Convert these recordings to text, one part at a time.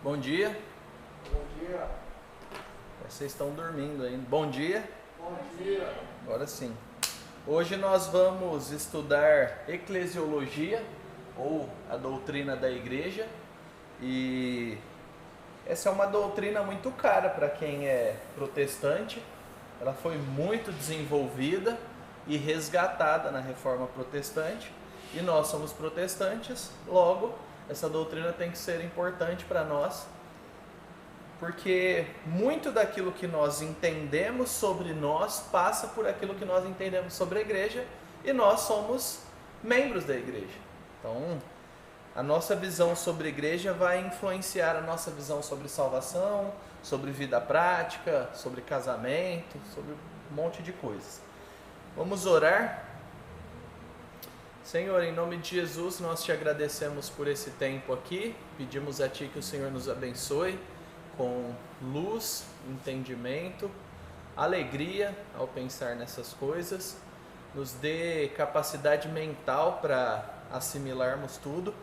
Bom dia. Bom dia. Vocês estão dormindo ainda. Bom dia. Bom dia. Agora sim. Hoje nós vamos estudar eclesiologia, ou a doutrina da igreja. E essa é uma doutrina muito cara para quem é protestante. Ela foi muito desenvolvida e resgatada na Reforma Protestante. E nós somos protestantes, logo, essa doutrina tem que ser importante para nós, porque muito daquilo que nós entendemos sobre nós passa por aquilo que nós entendemos sobre a igreja, e nós somos membros da igreja. Então, a nossa visão sobre a igreja vai influenciar a nossa visão sobre salvação, sobre vida prática, sobre casamento, sobre um monte de coisas. Vamos orar? Senhor, em nome de Jesus, nós te agradecemos por esse tempo aqui. Pedimos a Ti que o Senhor nos abençoe com luz, entendimento, alegria ao pensar nessas coisas. Nos dê capacidade mental para assimilarmos tudo.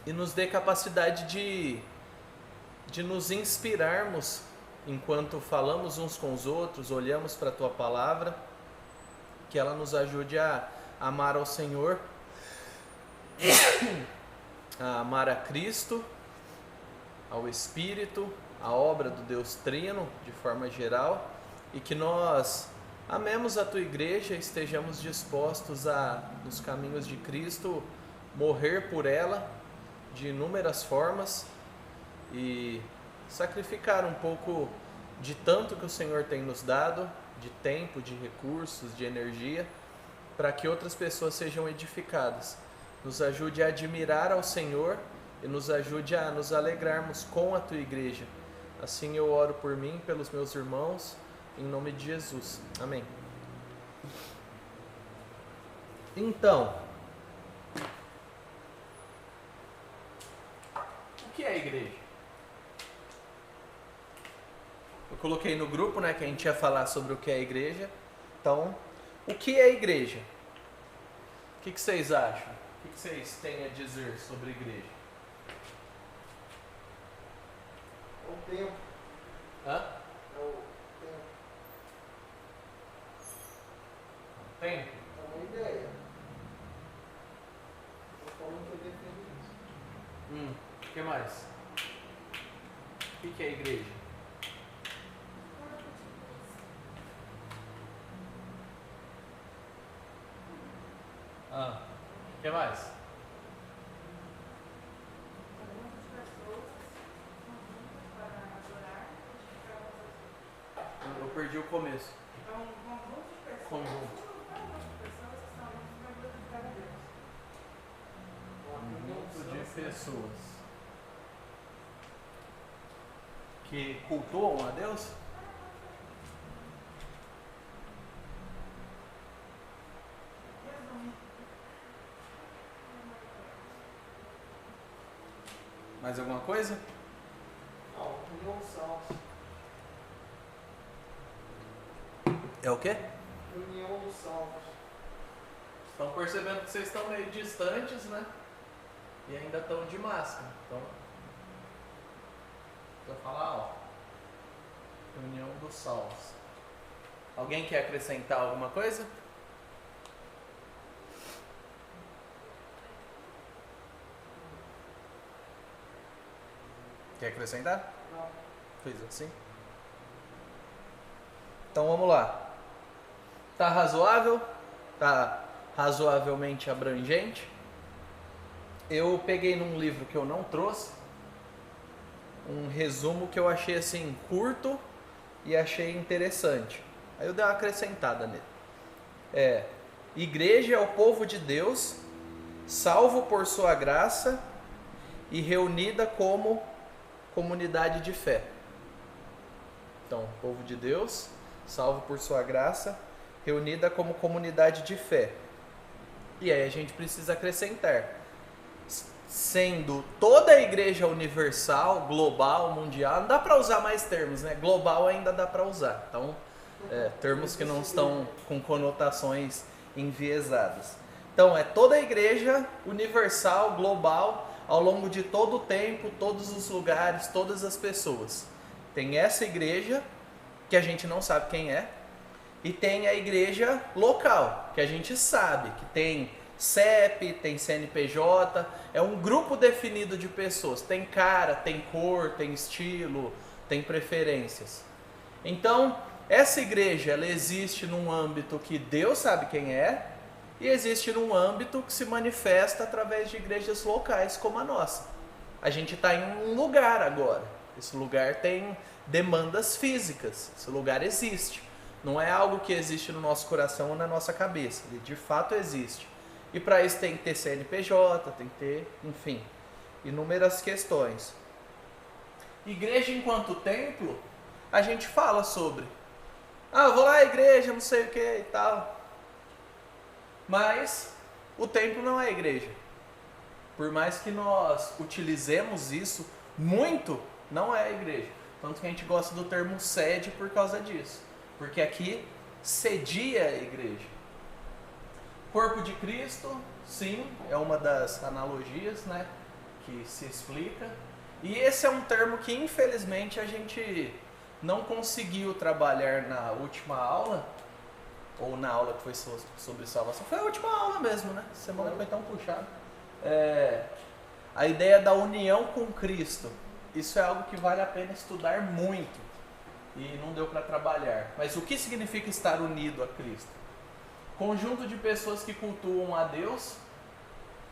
E nos dê capacidade de nos inspirarmos enquanto falamos uns com os outros, olhamos para a Tua Palavra, que ela nos ajude a amar ao Senhor, a amar a Cristo, ao Espírito, a obra do Deus Trino, de forma geral, e que nós amemos a Tua igreja e estejamos dispostos a, nos caminhos de Cristo, morrer por ela de inúmeras formas e sacrificar um pouco de tanto que o Senhor tem nos dado, de tempo, de recursos, de energia, para que outras pessoas sejam edificadas. Nos ajude a admirar ao Senhor e nos ajude a nos alegrarmos com a Tua igreja. Assim eu oro por mim, pelos meus irmãos, em nome de Jesus. Amém. Então, o que é a igreja? Eu coloquei no grupo, né, que a gente ia falar sobre o que é a igreja. Então, o que é a igreja? O que vocês acham? O que vocês têm a dizer sobre a igreja? É o tempo. Hã? É o tempo. Tempo? É uma ideia. Eu falo que eu defendo isso. O que mais? O que é a igreja? O que mais? Eu perdi o começo. É um conjunto de pessoas. Conjunto. Pessoas que estão juntas para glorificar a Deus. Conjunto de pessoas que cultuam a Deus? Mais alguma coisa? A união dos salvos. É o quê? União dos salvos. Estão percebendo que vocês estão meio distantes, né? E ainda estão de máscara. Então, vou falar alto. Reunião dos salvos. Alguém quer acrescentar alguma coisa? Quer acrescentar? Não. Fez assim? Então vamos lá. Tá razoável? Tá razoavelmente abrangente? Eu peguei num livro que eu não trouxe um resumo que eu achei assim curto e achei interessante. Aí eu dei uma acrescentada nele. Igreja é o povo de Deus, salvo por sua graça e reunida como comunidade de fé. Então, povo de Deus, salvo por sua graça, reunida como comunidade de fé. E aí a gente precisa acrescentar, sendo toda a igreja universal, global, mundial, não dá para usar mais termos, né? Global ainda dá para usar. Então, termos que não estão com conotações enviesadas. Então, é toda a igreja universal, global, ao longo de todo o tempo, todos os lugares, todas as pessoas. Tem essa igreja, que a gente não sabe quem é, e tem a igreja local, que a gente sabe, que tem CEP, tem CNPJ, é um grupo definido de pessoas. Tem cara, tem cor, tem estilo, tem preferências. Então, essa igreja, ela existe num âmbito que Deus sabe quem é, e existe num âmbito que se manifesta através de igrejas locais como a nossa. A gente está em um lugar agora. Esse lugar tem demandas físicas. Esse lugar existe. Não é algo que existe no nosso coração ou na nossa cabeça. Ele de fato existe. E para isso tem que ter CNPJ, tem que ter, enfim, inúmeras questões. Igreja enquanto templo, a gente fala sobre. Vou lá à igreja, não sei o que e tal. Mas o templo não é a igreja. Por mais que nós utilizemos isso muito, não é a igreja. Tanto que a gente gosta do termo sede por causa disso. Porque aqui cedia a igreja. Corpo de Cristo, sim, é uma das analogias, né, que se explica. E esse é um termo que infelizmente a gente não conseguiu trabalhar na última aula, ou na aula que foi sobre salvação. Foi a última aula mesmo, né? Semana foi tão puxada. A ideia da união com Cristo. Isso é algo que vale a pena estudar muito. E não deu para trabalhar. Mas o que significa estar unido a Cristo? Conjunto de pessoas que cultuam a Deus,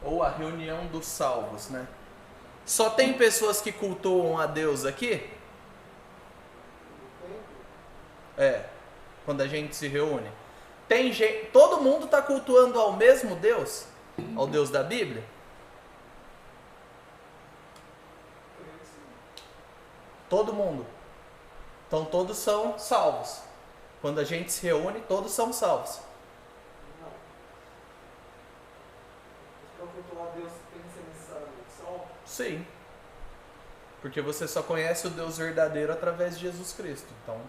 ou a reunião dos salvos, né? Só tem pessoas que cultuam a Deus aqui? Quando a gente se reúne. Tem gente, todo mundo está cultuando ao mesmo Deus? Ao Deus da Bíblia? Todo mundo. Então todos são salvos. Quando a gente se reúne, todos são salvos. Não. Para cultuar a Deus tem que ser necessário salvo? Sim. Porque você só conhece o Deus verdadeiro através de Jesus Cristo. Então,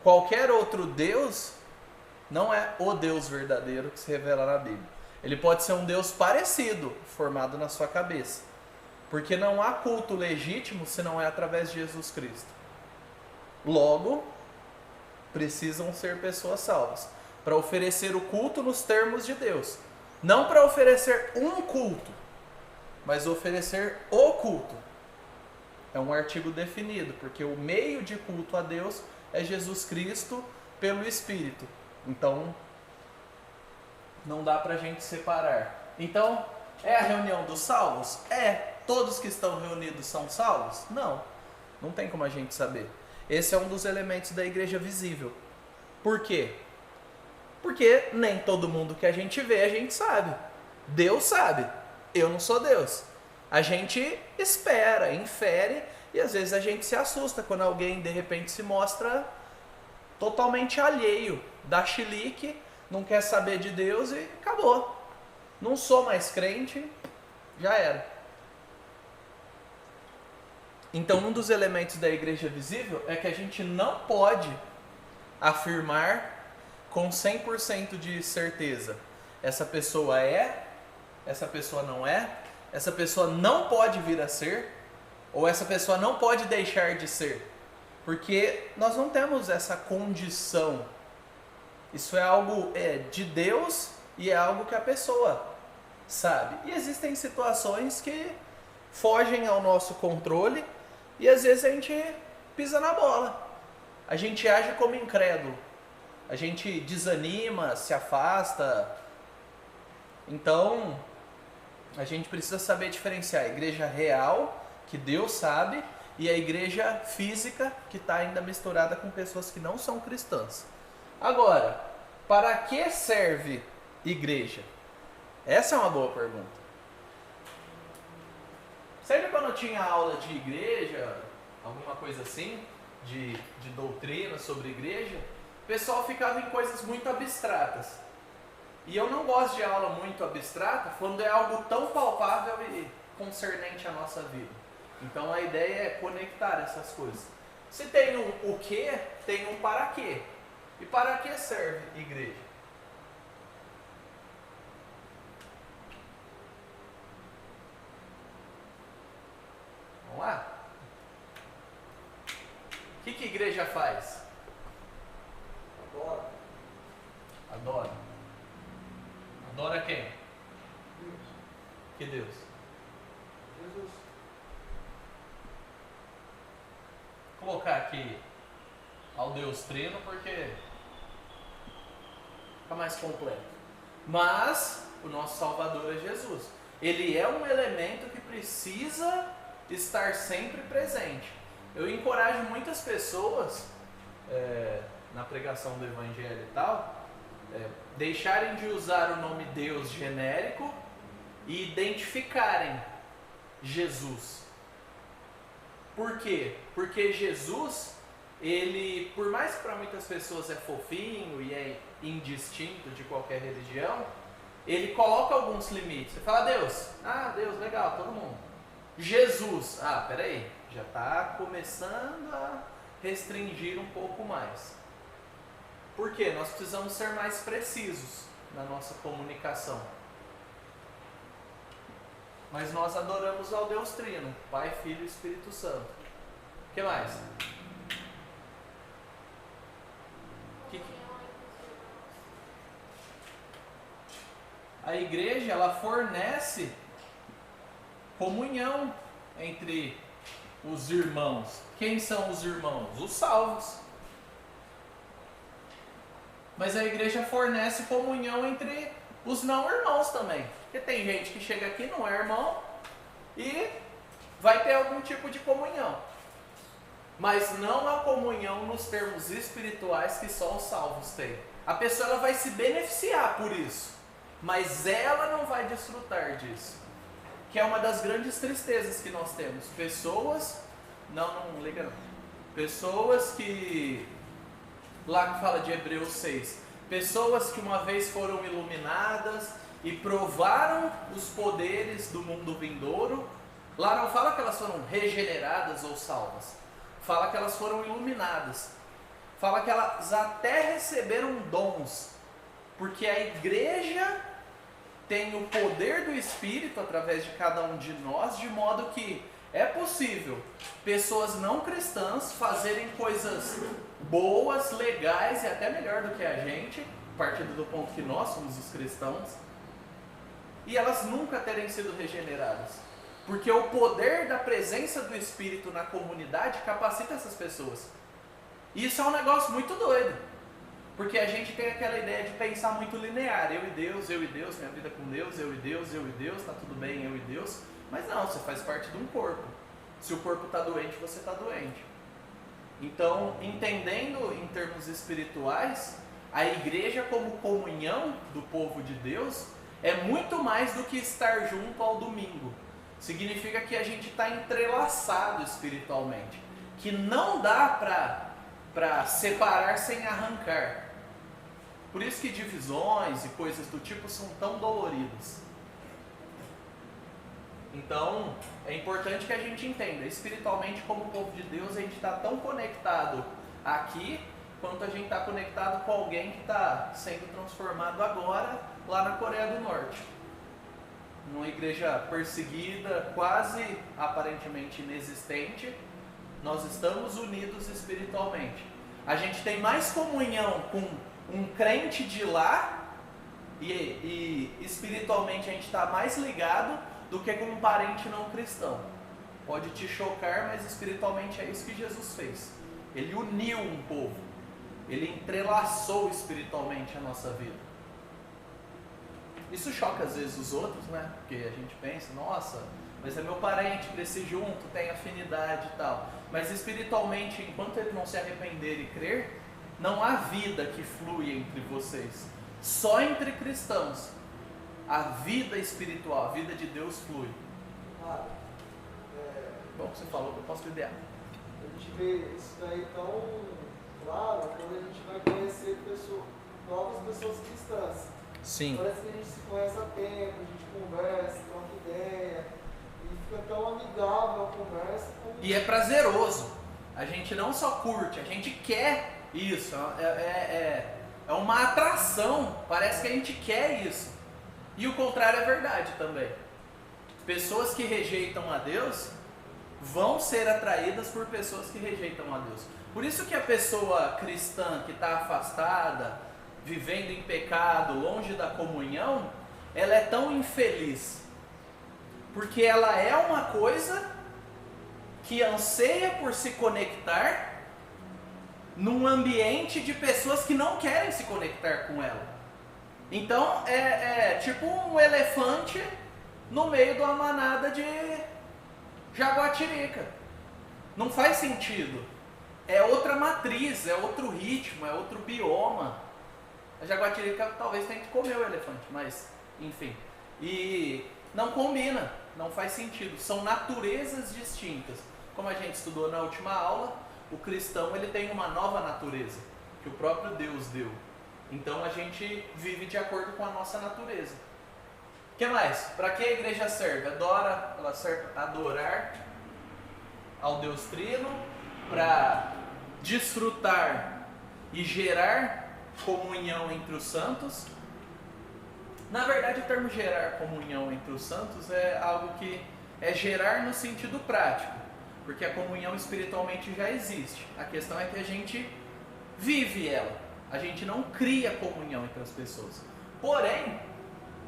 qualquer outro Deus não é o Deus verdadeiro que se revela na Bíblia. Ele pode ser um Deus parecido, formado na sua cabeça. Porque não há culto legítimo se não é através de Jesus Cristo. Logo, precisam ser pessoas salvas para oferecer o culto nos termos de Deus. Não para oferecer um culto, mas oferecer o culto. É um artigo definido, porque o meio de culto a Deus é Jesus Cristo pelo Espírito. Então, não dá para a gente separar. Então, é a reunião dos salvos? É. Todos que estão reunidos são salvos? Não. Não tem como a gente saber. Esse é um dos elementos da igreja visível. Por quê? Porque nem todo mundo que a gente vê, a gente sabe. Deus sabe. Eu não sou Deus. A gente espera, infere, e às vezes a gente se assusta quando alguém de repente se mostra totalmente alheio, dá chilique, não quer saber de Deus e acabou. Não sou mais crente, já era. Então, um dos elementos da igreja visível é que a gente não pode afirmar com 100% de certeza: essa pessoa é, essa pessoa não é, essa pessoa não pode vir a ser, ou essa pessoa não pode deixar de ser. Porque nós não temos essa condição. Isso é algo de Deus e é algo que a pessoa sabe. E existem situações que fogem ao nosso controle e às vezes a gente pisa na bola. A gente age como incrédulo. A gente desanima, se afasta. Então, a gente precisa saber diferenciar a igreja real, que Deus sabe, e a igreja física, que está ainda misturada com pessoas que não são cristãs. Agora, para que serve igreja? Essa é uma boa pergunta. Sempre quando eu tinha aula de igreja, alguma coisa assim, de doutrina sobre igreja, o pessoal ficava em coisas muito abstratas. E eu não gosto de aula muito abstrata quando é algo tão palpável e concernente à nossa vida. Então a ideia é conectar essas coisas. Se tem o que, tem um para quê. E para que serve igreja? lá? O que a igreja faz? Adora. Adora. Adora quem? Deus. Que Deus? Jesus. Vou colocar aqui ao Deus Trino porque fica mais completo. Mas o nosso Salvador é Jesus. Ele é um elemento que precisa estar sempre presente. Eu encorajo muitas pessoas na pregação do Evangelho e tal, deixarem de usar o nome Deus genérico e identificarem Jesus. Por quê? Porque Jesus, ele, por mais que para muitas pessoas é fofinho e é indistinto de qualquer religião, ele coloca alguns limites. Você fala Deus, Deus, legal, todo mundo. Jesus, peraí, já está começando a restringir um pouco mais. Por quê? Nós precisamos ser mais precisos na nossa comunicação. Mas nós adoramos ao Deus Trino, Pai, Filho e Espírito Santo. O que mais? A igreja, ela fornece comunhão entre os irmãos. Quem são os irmãos? Os salvos. Mas a igreja fornece comunhão entre os não irmãos também. Porque tem gente que chega aqui, não é irmão, e vai ter algum tipo de comunhão. Mas não a comunhão nos termos espirituais que só os salvos têm. A pessoa ela vai se beneficiar por isso, mas ela não vai desfrutar disso. Que é uma das grandes tristezas que nós temos. Pessoas, não liga não. Pessoas que, lá que fala de Hebreus 6, pessoas que uma vez foram iluminadas e provaram os poderes do mundo vindouro. Lá não fala que elas foram regeneradas ou salvas. Fala que elas foram iluminadas. Fala que elas até receberam dons. Porque a igreja tem o poder do Espírito através de cada um de nós, de modo que é possível pessoas não cristãs fazerem coisas boas, legais e até melhor do que a gente, partindo do ponto que nós somos os cristãos, e elas nunca terem sido regeneradas. Porque o poder da presença do Espírito na comunidade capacita essas pessoas. E isso é um negócio muito doido. Porque a gente tem aquela ideia de pensar muito linear. Eu e Deus, minha vida com Deus, eu e Deus, tá tudo bem, eu e Deus. Mas não, você faz parte de um corpo. Se o corpo está doente, você está doente. Então, entendendo em termos espirituais, a igreja como comunhão do povo de Deus é muito mais do que estar junto ao domingo. Significa que a gente está entrelaçado espiritualmente. Que não dá para separar sem arrancar. Por isso que divisões e coisas do tipo são tão doloridas. Então, é importante que a gente entenda, espiritualmente como povo de Deus, a gente está tão conectado aqui, quanto a gente está conectado com alguém que está sendo transformado agora, lá na Coreia do Norte. Numa igreja perseguida, quase aparentemente inexistente, nós estamos unidos espiritualmente. A gente tem mais comunhão com um crente de lá e espiritualmente a gente está mais ligado do que com um parente não cristão. Pode te chocar, mas espiritualmente é isso que Jesus fez. Ele uniu um povo. Ele entrelaçou espiritualmente a nossa vida. Isso choca às vezes os outros, né? Porque a gente pensa, nossa, mas é meu parente, cresci junto, tem afinidade e tal. Mas espiritualmente, enquanto ele não se arrepender e crer, não há vida que flui entre vocês. Só entre cristãos a vida espiritual, a vida de Deus flui. Cara, Bom que você falou que eu posso idear. a gente vê isso daí tão claro quando a gente vai conhecer novas pessoas cristãs. Sim. Parece que a gente se conhece há tempo, a gente conversa, troca ideia, e fica tão amigável a conversa. E é prazeroso. A gente não só curte, a gente quer isso. É uma atração. Parece que a gente quer isso. E o contrário é verdade também. Pessoas que rejeitam a Deus vão ser atraídas por pessoas que rejeitam a Deus. Por isso que a pessoa cristã que está afastada, vivendo em pecado, longe da comunhão, ela é tão infeliz. Porque ela é uma coisa que anseia por se conectar num ambiente de pessoas que não querem se conectar com ela. Então é tipo um elefante no meio de uma manada de jaguatirica. Não faz sentido. É outra matriz, é outro ritmo, é outro bioma. A jaguatirica talvez tenha que comer o elefante, mas enfim. E não combina, não faz sentido. São naturezas distintas. Como a gente estudou na última aula, o cristão ele tem uma nova natureza que o próprio Deus deu. Então a gente vive de acordo com a nossa natureza. O que mais? Para que a igreja serve? Ela serve para adorar ao Deus Trino, para desfrutar e gerar comunhão entre os santos. Na verdade, o termo gerar comunhão entre os santos é algo que é gerar no sentido prático, porque a comunhão espiritualmente já existe. A questão é que a gente vive ela, a gente não cria comunhão entre as pessoas. Porém,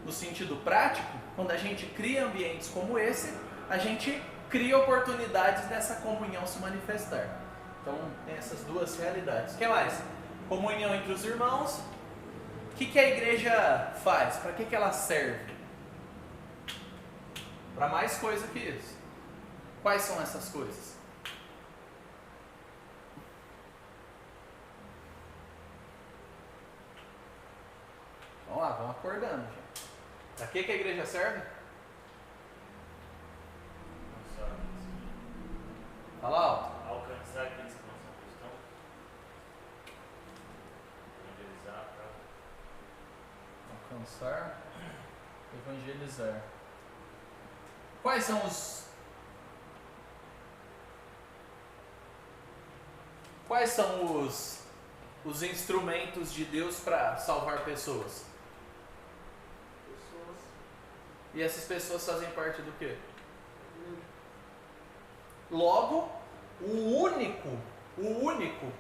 no sentido prático, quando a gente cria ambientes como esse, a gente cria oportunidades dessa comunhão se manifestar. Então, tem essas duas realidades. O que mais? Comunhão entre os irmãos. O que a igreja faz? Para que ela serve? Para mais coisa que isso. Quais são essas coisas? Vamos lá, vamos acordando, gente. Para que a igreja serve? Fala alto. Alcançar aqueles que não são cristãos. Evangelizar para Alcançar, evangelizar. Quais são os instrumentos de Deus para salvar pessoas? E essas pessoas fazem parte do quê? Logo, o único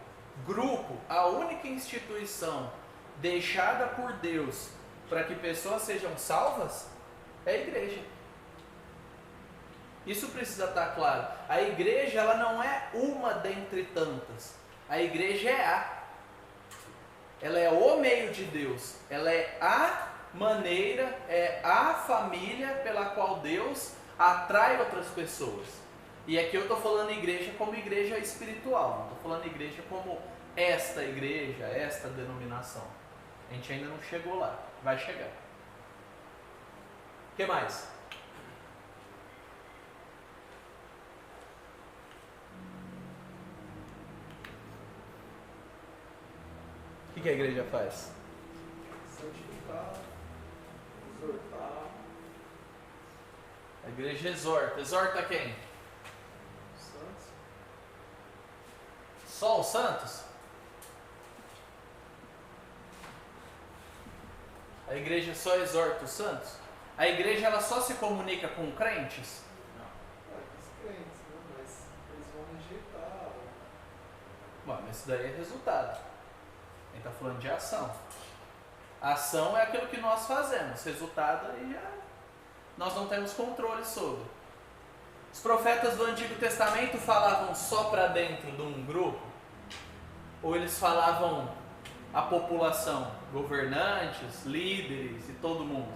grupo, a única instituição deixada por Deus para que pessoas sejam salvas é a igreja. Isso precisa estar claro. A igreja ela não é uma dentre tantas. A igreja ela é o meio de Deus. Ela é a maneira, é a família pela qual Deus atrai outras pessoas. E aqui eu estou falando igreja como igreja espiritual, não estou falando igreja como esta igreja, esta denominação. A gente ainda não chegou lá, vai chegar. O que mais? O que a igreja faz? Santificar, exortar. A igreja exorta. Exorta quem? Santos. Só os santos? A igreja só exorta os santos? A igreja ela só se comunica com crentes? Os crentes, né? Mas eles vão rejeitar. Bom, mas isso daí é resultado. A gente está falando de ação. A ação é aquilo que nós fazemos. Resultado aí já nós não temos controle sobre. Os profetas do Antigo Testamento falavam só para dentro de um grupo? Ou eles falavam a população, governantes, líderes e todo mundo?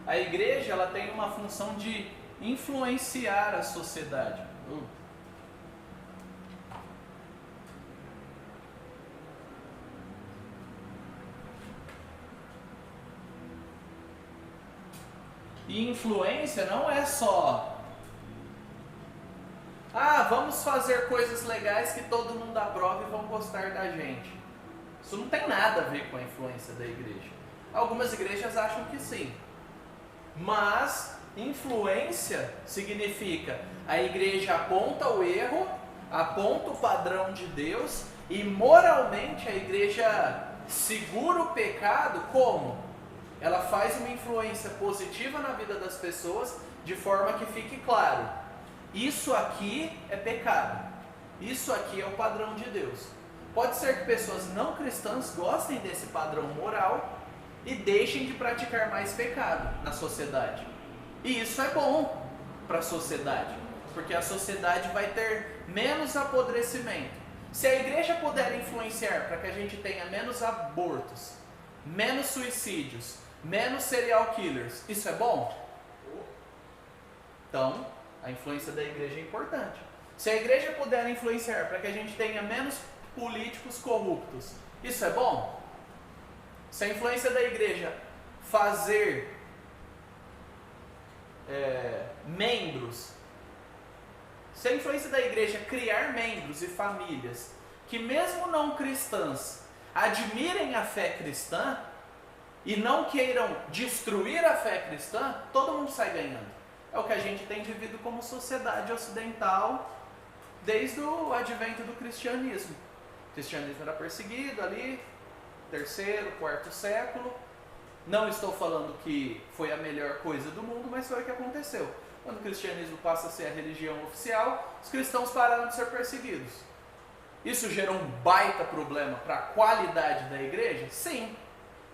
A igreja ela tem uma função de influenciar a sociedade. E influência não é só vamos fazer coisas legais que todo mundo aprova e vão gostar da gente. Isso não tem nada a ver com a influência da igreja. Algumas igrejas acham que sim. Mas influência significa a igreja aponta o erro, aponta o padrão de Deus e moralmente a igreja segura o pecado como? Ela faz uma influência positiva na vida das pessoas de forma que fique claro. isso aqui é pecado, isso aqui é o padrão de Deus. Pode ser que pessoas não cristãs gostem desse padrão moral e deixem de praticar mais pecado na sociedade. E isso é bom para a sociedade, porque a sociedade vai ter menos apodrecimento. Se a igreja puder influenciar para que a gente tenha menos abortos, menos suicídios, menos serial killers, isso é bom? Então, a influência da igreja é importante. Se a igreja puder influenciar para que a gente tenha menos políticos corruptos, isso é bom? Se a influência da igreja fazer membros, se a influência da igreja criar membros e famílias que mesmo não cristãs admirem a fé cristã e não queiram destruir a fé cristã, todo mundo sai ganhando. É o que a gente tem vivido como sociedade ocidental desde o advento do cristianismo. O cristianismo era perseguido ali, 3º, 4º século. Não estou falando que foi a melhor coisa do mundo, mas foi o que aconteceu. Quando o cristianismo passa a ser a religião oficial, os cristãos pararam de ser perseguidos. Isso gerou um baita problema para a qualidade da igreja? Sim.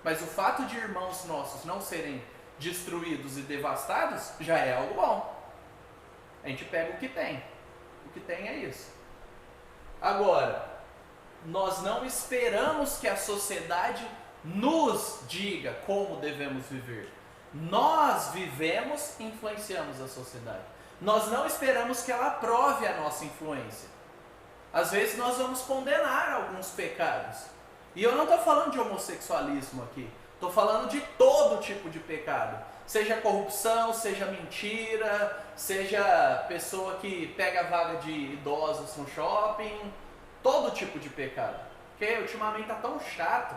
Mas o fato de irmãos nossos não serem destruídos e devastados já é algo bom. A gente pega o que tem. O que tem é isso. Agora, nós não esperamos que a sociedade nos diga como devemos viver. Nós vivemos e influenciamos a sociedade. Nós não esperamos que ela aprove a nossa influência. Às vezes nós vamos condenar alguns pecados. E eu não estou falando de homossexualismo aqui. Estou falando de todo tipo de pecado. Seja corrupção, seja mentira, seja pessoa que pega a vaga de idosos no shopping. Todo tipo de pecado. Porque ultimamente está tão chato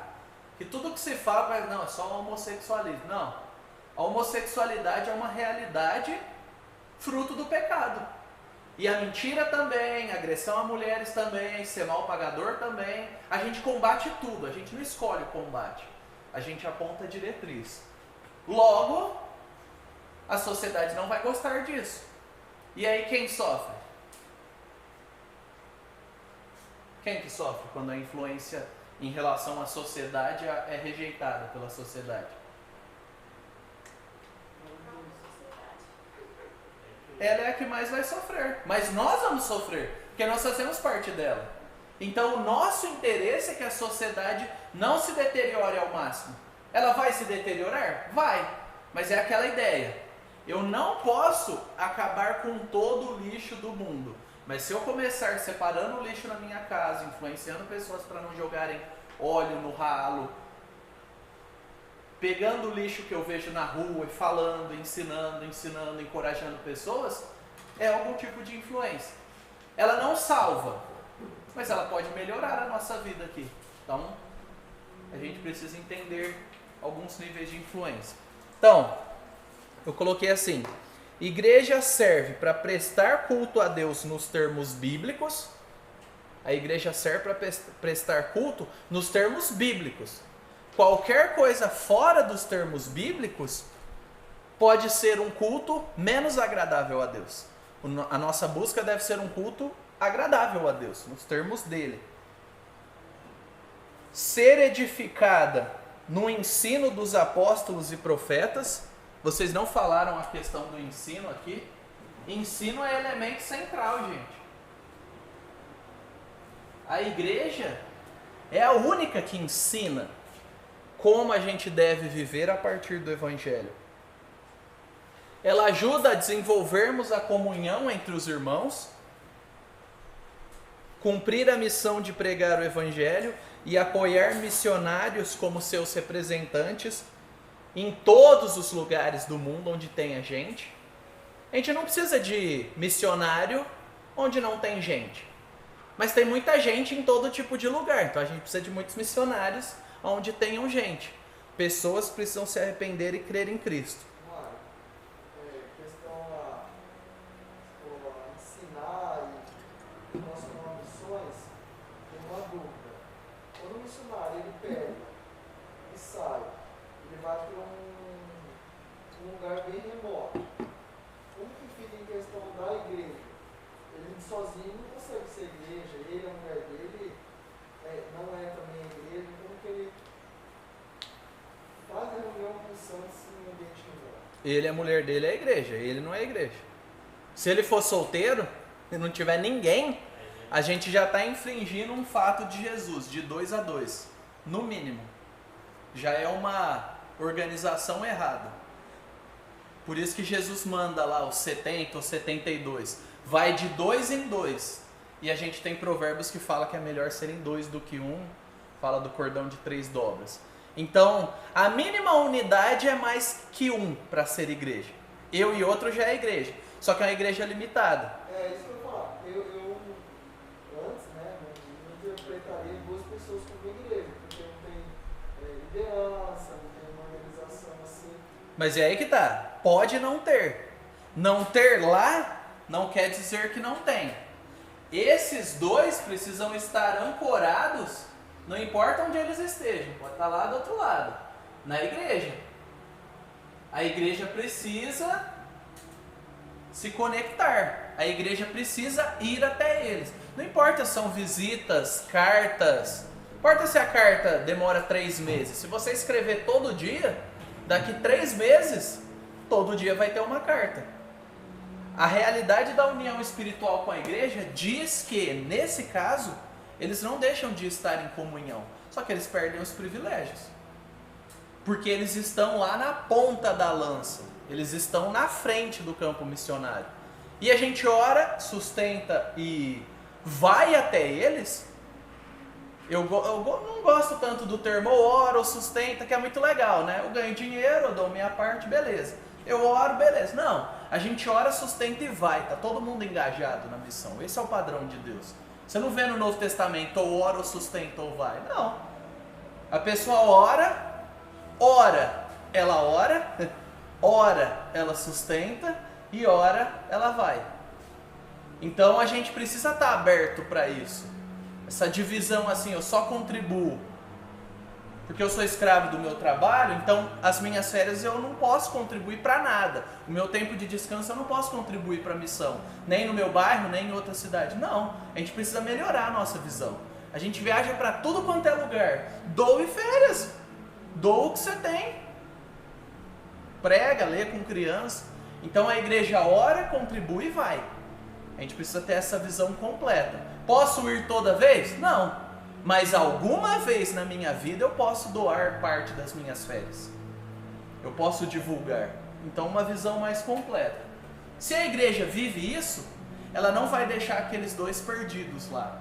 que tudo que se fala, não, é só homossexualismo. Não. A homossexualidade é uma realidade fruto do pecado. E a mentira também, a agressão a mulheres também, ser mal pagador também. A gente combate tudo, a gente não escolhe o combate. A gente aponta a diretriz. Logo, a sociedade não vai gostar disso. E aí quem sofre? Quem que sofre quando a influência em relação à sociedade é rejeitada pela sociedade? Ela é a que mais vai sofrer. Mas nós vamos sofrer, porque nós fazemos parte dela. Então o nosso interesse é que a sociedade não se deteriore ao máximo. Ela vai se deteriorar? Vai. Mas é aquela ideia. Eu não posso acabar com todo o lixo do mundo. Mas se eu começar separando o lixo na minha casa, influenciando pessoas para não jogarem óleo no ralo, pegando o lixo que eu vejo na rua e falando, ensinando, encorajando pessoas, é algum tipo de influência. Ela não salva, mas ela pode melhorar a nossa vida aqui. Então, a gente precisa entender alguns níveis de influência. Então, eu coloquei assim: igreja serve para prestar culto a Deus nos termos bíblicos. A igreja serve para prestar culto nos termos bíblicos. Qualquer coisa fora dos termos bíblicos pode ser um culto menos agradável a Deus. A nossa busca deve ser um culto agradável a Deus, nos termos dele. Ser edificada no ensino dos apóstolos e profetas. Vocês não falaram a questão do ensino aqui. Ensino é elemento central, gente. A igreja é a única que ensina como a gente deve viver a partir do Evangelho. Ela ajuda a desenvolvermos a comunhão entre os irmãos, cumprir a missão de pregar o Evangelho e apoiar missionários como seus representantes em todos os lugares do mundo onde tem a gente. A gente não precisa de missionário onde não tem gente, mas tem muita gente em todo tipo de lugar, então a gente precisa de muitos missionários onde tenham gente. Pessoas precisam se arrepender e crer em Cristo. Questão a ensinar e relacionar missões, tem uma dúvida. Quando o missionário ele pega e sai, ele vai para um lugar bem remoto. Como que fica em questão da igreja? sozinho não consegue ser igreja, ele, a mulher dele, não é também igreja, como que ele faz a reunião com os santos em um ambiente que não? Ele, a mulher dele é a igreja, ele não é a igreja. Se ele for solteiro e não tiver ninguém, a gente já está infringindo um fato de Jesus, de 2 a 2, no mínimo. Já é uma organização errada. Por isso que Jesus manda lá os 70 ou 72. Vai de 2 em 2. E a gente tem provérbios que fala que é melhor serem 2 do que 1. Fala do cordão de 3 dobras. Então, a mínima unidade é mais que 1 para ser igreja. Eu e outro já é igreja. Só que é uma igreja limitada. É isso que eu ia falar. Eu antes, né, não interpretaria 2 pessoas como igreja, porque não tem liderança, não tem uma organização assim. Mas é aí que tá. Pode não ter. Não ter lá não quer dizer que não tem. Esses 2 precisam estar ancorados, não importa onde eles estejam. Pode estar lá do outro lado, na igreja. A igreja precisa se conectar. A igreja precisa ir até eles. Não importa se são visitas, cartas. Não importa se a carta demora 3 meses. Se você escrever todo dia, daqui 3 meses, todo dia vai ter uma carta. A realidade da união espiritual com a igreja diz que, nesse caso, eles não deixam de estar em comunhão. Só que eles perdem os privilégios. Porque eles estão lá na ponta da lança. Eles estão na frente do campo missionário. E a gente ora, sustenta e vai até eles. Eu não gosto tanto do termo ora ou sustenta, que é muito legal, né? Eu ganho dinheiro, eu dou minha parte, beleza. Eu oro, beleza. Não, a gente ora, sustenta e vai. Tá todo mundo engajado na missão. Esse é o padrão de Deus. Você não vê no Novo Testamento ou ora, ou sustenta ou vai. Não. A pessoa ora, ela ora, ela sustenta e ora, ela vai. Então a gente precisa estar aberto para isso. Essa divisão assim, eu só contribuo porque eu sou escravo do meu trabalho, então as minhas férias eu não posso contribuir para nada. O meu tempo de descanso eu não posso contribuir para a missão, nem no meu bairro, nem em outra cidade. Não, a gente precisa melhorar a nossa visão. A gente viaja para tudo quanto é lugar. Doe férias, doa o que você tem. Prega, lê com criança. Então a igreja ora, contribui e vai. A gente precisa ter essa visão completa. Posso ir toda vez? Não. Mas alguma vez na minha vida eu posso doar parte das minhas férias. Eu posso divulgar. Então uma visão mais completa. Se a igreja vive isso, ela não vai deixar aqueles 2 perdidos lá.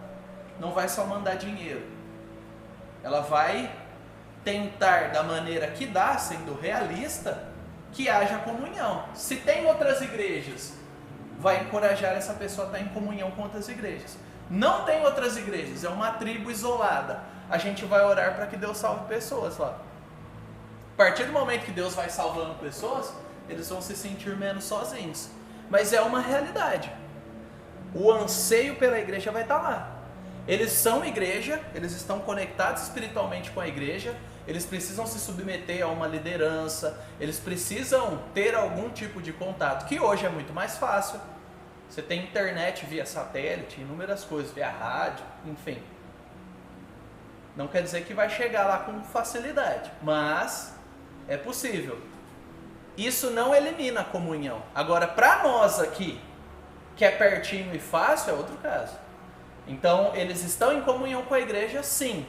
Não vai só mandar dinheiro. Ela vai tentar da maneira que dá, sendo realista, que haja comunhão. Se tem outras igrejas, vai encorajar essa pessoa a estar em comunhão com outras igrejas. Não tem outras igrejas, é uma tribo isolada. A gente vai orar para que Deus salve pessoas lá. A partir do momento que Deus vai salvando pessoas, eles vão se sentir menos sozinhos. Mas é uma realidade. O anseio pela igreja vai estar lá. Eles são igreja, eles estão conectados espiritualmente com a igreja, eles precisam se submeter a uma liderança, eles precisam ter algum tipo de contato, que hoje é muito mais fácil. Você tem internet via satélite, inúmeras coisas, via rádio, enfim. Não quer dizer que vai chegar lá com facilidade, mas é possível. Isso não elimina a comunhão. Agora, para nós aqui, que é pertinho e fácil, é outro caso. Então, eles estão em comunhão com a igreja, sim,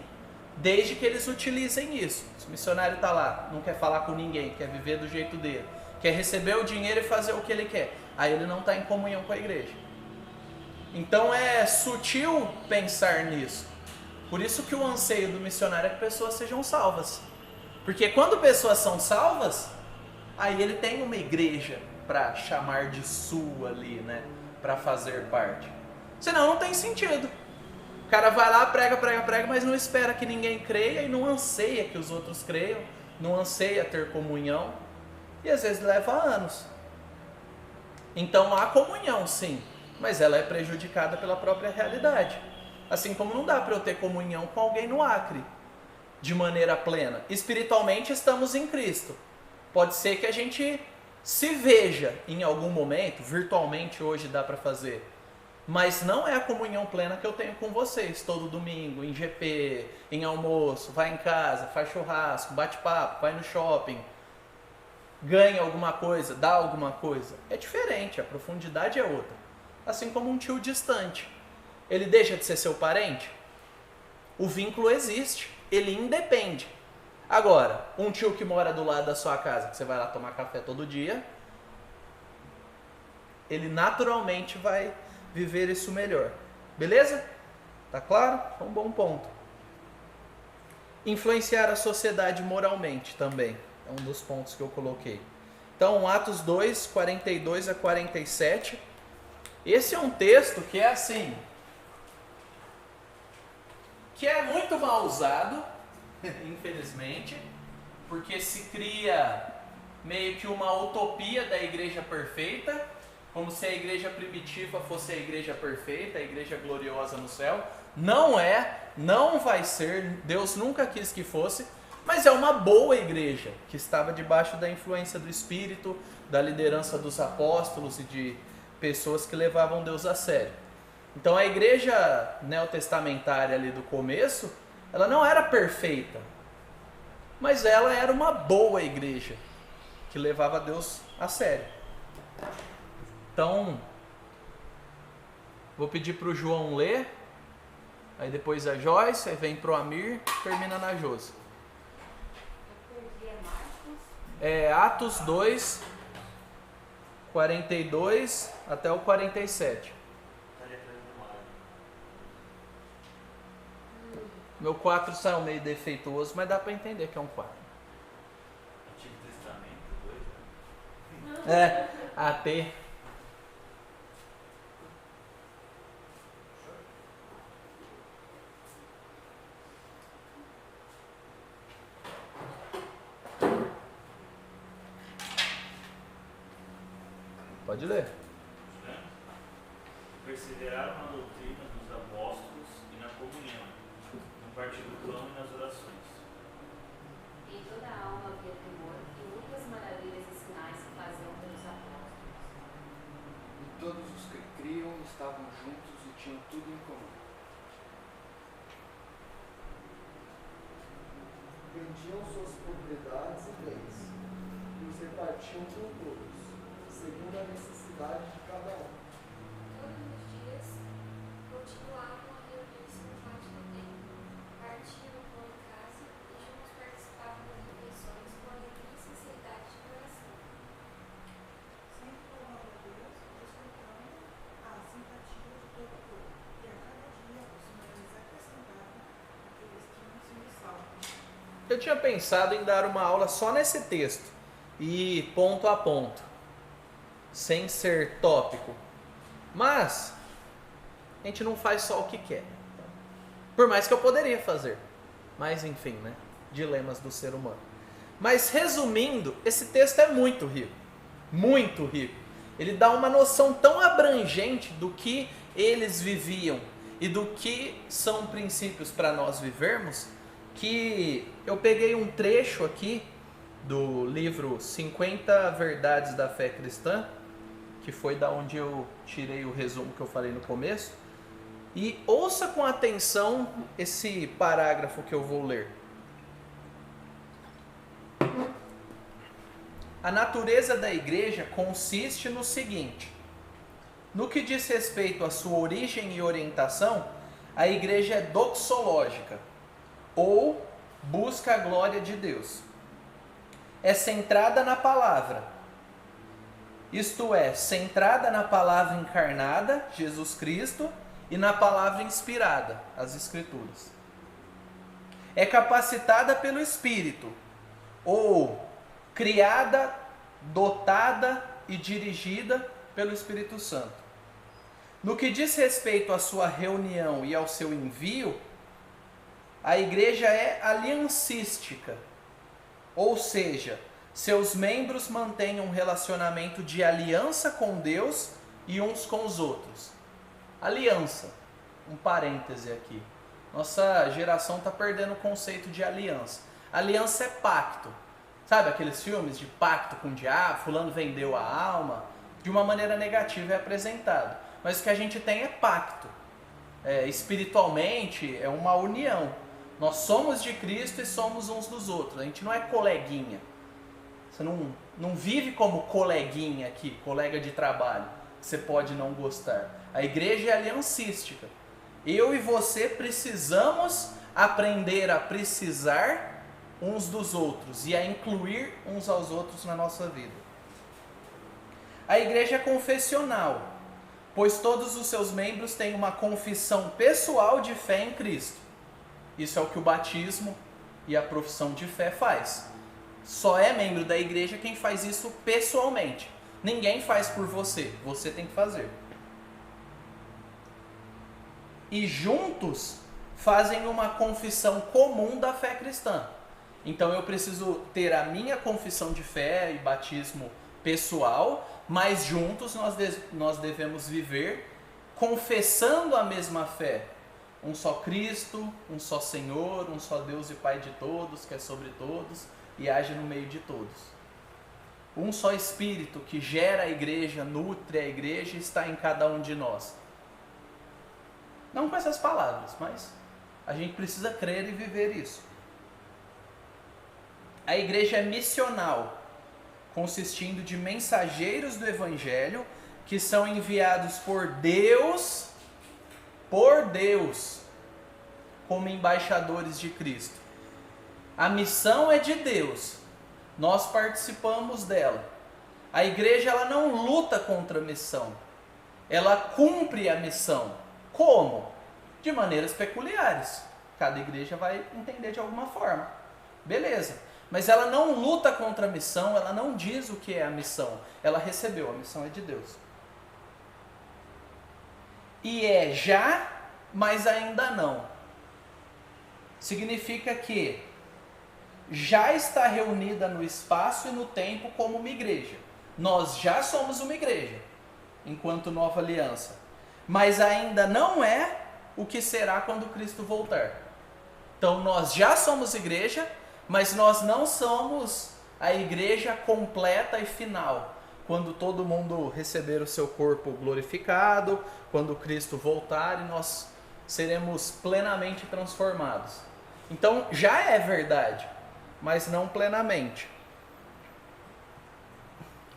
desde que eles utilizem isso. Se o missionário está lá, não quer falar com ninguém, quer viver do jeito dele, quer receber o dinheiro e fazer o que ele quer, aí ele não está em comunhão com a igreja. Então é sutil pensar nisso. Por isso que o anseio do missionário é que pessoas sejam salvas. Porque quando pessoas são salvas, aí ele tem uma igreja para chamar de sua ali, né? Para fazer parte. Senão não tem sentido. O cara vai lá, prega, mas não espera que ninguém creia e não anseia que os outros creiam, não anseia ter comunhão. E às vezes leva anos. Então há comunhão, sim, mas ela é prejudicada pela própria realidade. Assim como não dá para eu ter comunhão com alguém no Acre, de maneira plena. Espiritualmente estamos em Cristo. Pode ser que a gente se veja em algum momento, virtualmente hoje dá para fazer, Mas não é a comunhão plena que eu tenho com vocês todo domingo, em GP, em almoço, vai em casa, faz churrasco, bate papo, vai no shopping, ganha alguma coisa, dá alguma coisa. É diferente, a profundidade é outra. Assim como um tio distante. Ele deixa de ser seu parente? O vínculo existe, ele independe. Agora, um tio que mora do lado da sua casa, que você vai lá tomar café todo dia, ele naturalmente vai viver isso melhor. Beleza? Tá claro? É um bom ponto. Influenciar a sociedade moralmente também. É um dos pontos que eu coloquei. Então, Atos 2, 42 a 47. Esse é um texto que é assim, que é muito mal usado, infelizmente, porque se cria meio que uma utopia da igreja perfeita, como se a igreja primitiva fosse a igreja perfeita, a igreja gloriosa no céu. Não é, não vai ser, Deus nunca quis que fosse, mas é uma boa igreja, que estava debaixo da influência do Espírito, da liderança dos apóstolos e de pessoas que levavam Deus a sério. Então a igreja neotestamentária ali do começo, ela não era perfeita, mas ela era uma boa igreja, que levava Deus a sério. Então, vou pedir para o João ler, aí depois a Joyce, aí vem para o Amir, termina na Josi. É Atos 2, 42 até o 47. Meu 4 saiu meio defeituoso, mas dá para entender que é um 4. Antigo Testamento, 2, né? É, AT. Pode ler. Perseveraram na doutrina dos apóstolos e na comunhão, no partir do pão e nas orações. Em toda a alma havia temor, e muitas maravilhas e sinais se faziam pelos apóstolos. E todos os que criam estavam juntos e tinham tudo em comum. Vendiam suas propriedades e bens, e os repartiam com todos, segundo a necessidade de cada um. Todos os dias continuavam a reunir-se no pátio do templo, partiam o pão em casa e juntos participavam das refeições com alegria e sinceridade de coração. Sempre louvando a Deus, escutando a simpatia de todo o povo. E a cada dia o Senhor lhes acrescentava aqueles que iam sendo salvos. Eu tinha pensado em dar uma aula só nesse texto, e ponto a ponto, sem ser tópico. Mas a gente não faz só o que quer. Por mais que eu poderia fazer. Mas enfim, né? Dilemas do ser humano. Mas resumindo, esse texto é muito rico. Muito rico. Ele dá uma noção tão abrangente do que eles viviam e do que são princípios para nós vivermos, que eu peguei um trecho aqui do livro 50 Verdades da Fé Cristã, que foi da onde eu tirei o resumo que eu falei no começo, e ouça com atenção esse parágrafo que eu vou ler. A natureza da igreja consiste no seguinte: no que diz respeito à sua origem e orientação, a igreja é doxológica, ou busca a glória de Deus. É centrada na palavra, isto é, centrada na palavra encarnada, Jesus Cristo, e na palavra inspirada, as Escrituras. É capacitada pelo Espírito, ou criada, dotada e dirigida pelo Espírito Santo. No que diz respeito à sua reunião e ao seu envio, a igreja é aliancística, ou seja, seus membros mantêm um relacionamento de aliança com Deus e uns com os outros. Aliança, um parêntese aqui. Nossa geração está perdendo o conceito de aliança. Aliança é pacto. Sabe aqueles filmes de pacto com o diabo, fulano vendeu a alma? De uma maneira negativa é apresentado. mas o que a gente tem é pacto. Espiritualmente é uma união. Nós somos de Cristo e somos uns dos outros. A gente não é coleguinha. Você não vive como coleguinha aqui, colega de trabalho. Você pode não gostar. A igreja é aliancística. Eu e você precisamos aprender a precisar uns dos outros e a incluir uns aos outros na nossa vida. A igreja é confessional, pois todos os seus membros têm uma confissão pessoal de fé em Cristo. Isso é o que o batismo e a profissão de fé faz. Só é membro da igreja quem faz isso pessoalmente. Ninguém faz por você, você tem que fazer. E juntos fazem uma confissão comum da fé cristã. Então eu preciso ter a minha confissão de fé e batismo pessoal, mas juntos nós devemos viver confessando a mesma fé. Um só Cristo, um só Senhor, um só Deus e Pai de todos, que é sobre todos e age no meio de todos. Um só Espírito que gera a igreja, nutre a igreja e está em cada um de nós. Não com essas palavras, mas a gente precisa crer e viver isso. A igreja é missional, consistindo de mensageiros do Evangelho que são enviados por Deus, como embaixadores de Cristo. A missão é de Deus, nós participamos dela. A igreja ela não luta contra a missão, ela cumpre a missão. Como? De maneiras peculiares. Cada igreja vai entender de alguma forma. Beleza. Mas ela não luta contra a missão, ela não diz o que é a missão. Ela recebeu, a missão é de Deus. E é já, mas ainda não. Significa que já está reunida no espaço e no tempo como uma igreja. Nós já somos uma igreja, enquanto nova aliança. Mas ainda não é o que será quando Cristo voltar. Então nós já somos igreja, mas nós não somos a igreja completa e final. Quando todo mundo receber o seu corpo glorificado, quando Cristo voltar e nós seremos plenamente transformados. Então já é verdade, mas não plenamente.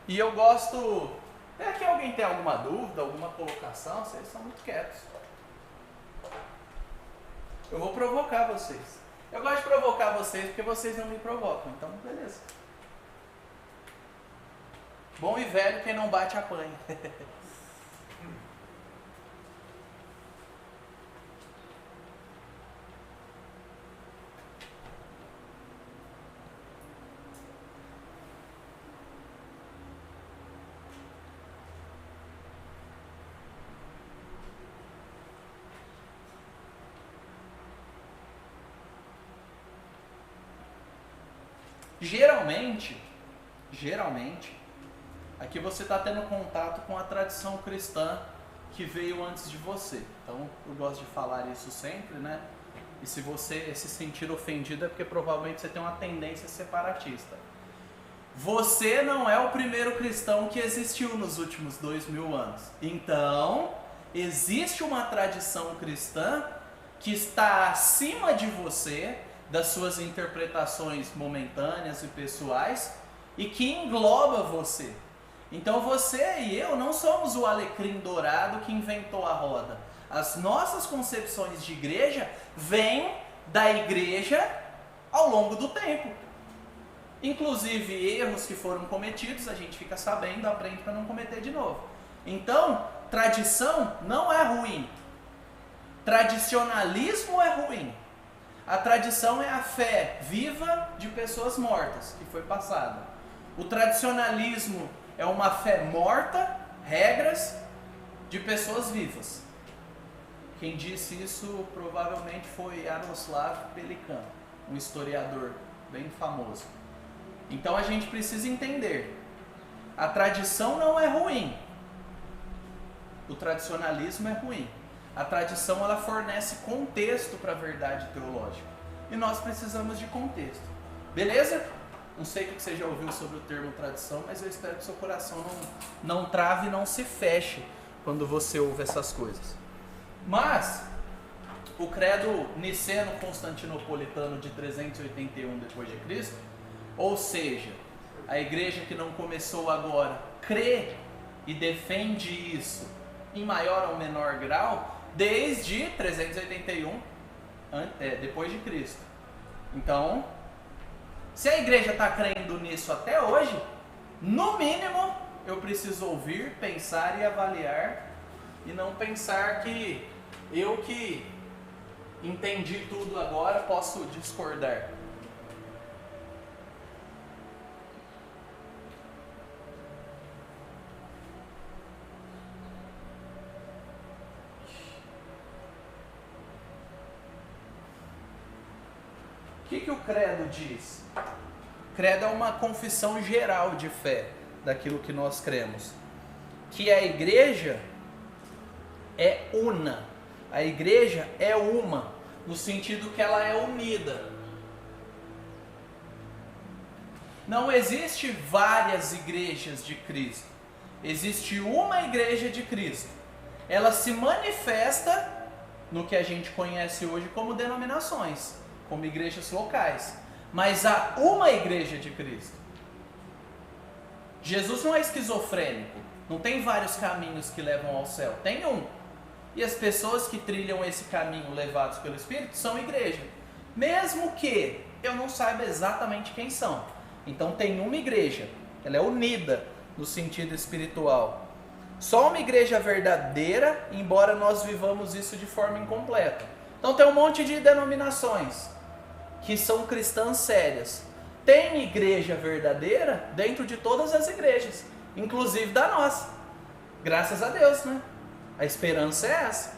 E eu gosto... Aqui alguém tem alguma dúvida, alguma colocação? Vocês são muito quietos. Eu vou provocar vocês. Eu gosto de provocar vocês porque vocês não me provocam, então beleza. Bom e velho, quem não bate apanha. Geralmente, aqui você está tendo contato com a tradição cristã que veio antes de você. Então, eu gosto de falar isso sempre, né? E se você se sentir ofendido é porque provavelmente você tem uma tendência separatista. Você não é o primeiro cristão que existiu nos últimos 2000 anos. Então, existe uma tradição cristã que está acima de você, das suas interpretações momentâneas e pessoais, e que engloba você. Então você e eu não somos o alecrim dourado que inventou a roda. As nossas concepções de igreja vêm da igreja ao longo do tempo. Inclusive erros que foram cometidos, a gente fica sabendo, aprende para não cometer de novo. Então, tradição não é ruim. Tradicionalismo é ruim. A tradição é a fé viva de pessoas mortas, que foi passada. O tradicionalismo é uma fé morta, regras, de pessoas vivas. Quem disse isso provavelmente foi Yaroslav Pelikan, um historiador bem famoso. Então a gente precisa entender, a tradição não é ruim, o tradicionalismo é ruim. A tradição ela fornece contexto para a verdade teológica. E nós precisamos de contexto. Beleza? Não sei o que você já ouviu sobre o termo tradição, mas eu espero que seu coração não trave e não se feche quando você ouve essas coisas. Mas o credo niceno-constantinopolitano de 381 depois de Cristo, ou seja, a igreja que não começou agora, crê e defende isso em maior ou menor grau desde 381 depois de Cristo. Então, se a igreja está crendo nisso até hoje, no mínimo eu preciso ouvir, pensar e avaliar, e não pensar que eu que entendi tudo agora posso discordar. O que o credo diz? Credo é uma confissão geral de fé daquilo que nós cremos. Que a igreja é una. A igreja é uma, no sentido que ela é unida. Não existe várias igrejas de Cristo. Existe uma igreja de Cristo. Ela se manifesta no que a gente conhece hoje como denominações, como igrejas locais. Mas há uma igreja de Cristo. Jesus não é esquizofrênico. Não tem vários caminhos que levam ao céu. Tem um. E as pessoas que trilham esse caminho levados pelo Espírito são igreja. Mesmo que eu não saiba exatamente quem são. Então tem uma igreja. Ela é unida no sentido espiritual. Só uma igreja verdadeira, embora nós vivamos isso de forma incompleta. Então tem um monte de denominações que são cristãs sérias. Tem igreja verdadeira dentro de todas as igrejas, inclusive da nossa. Graças a Deus, né? A esperança é essa.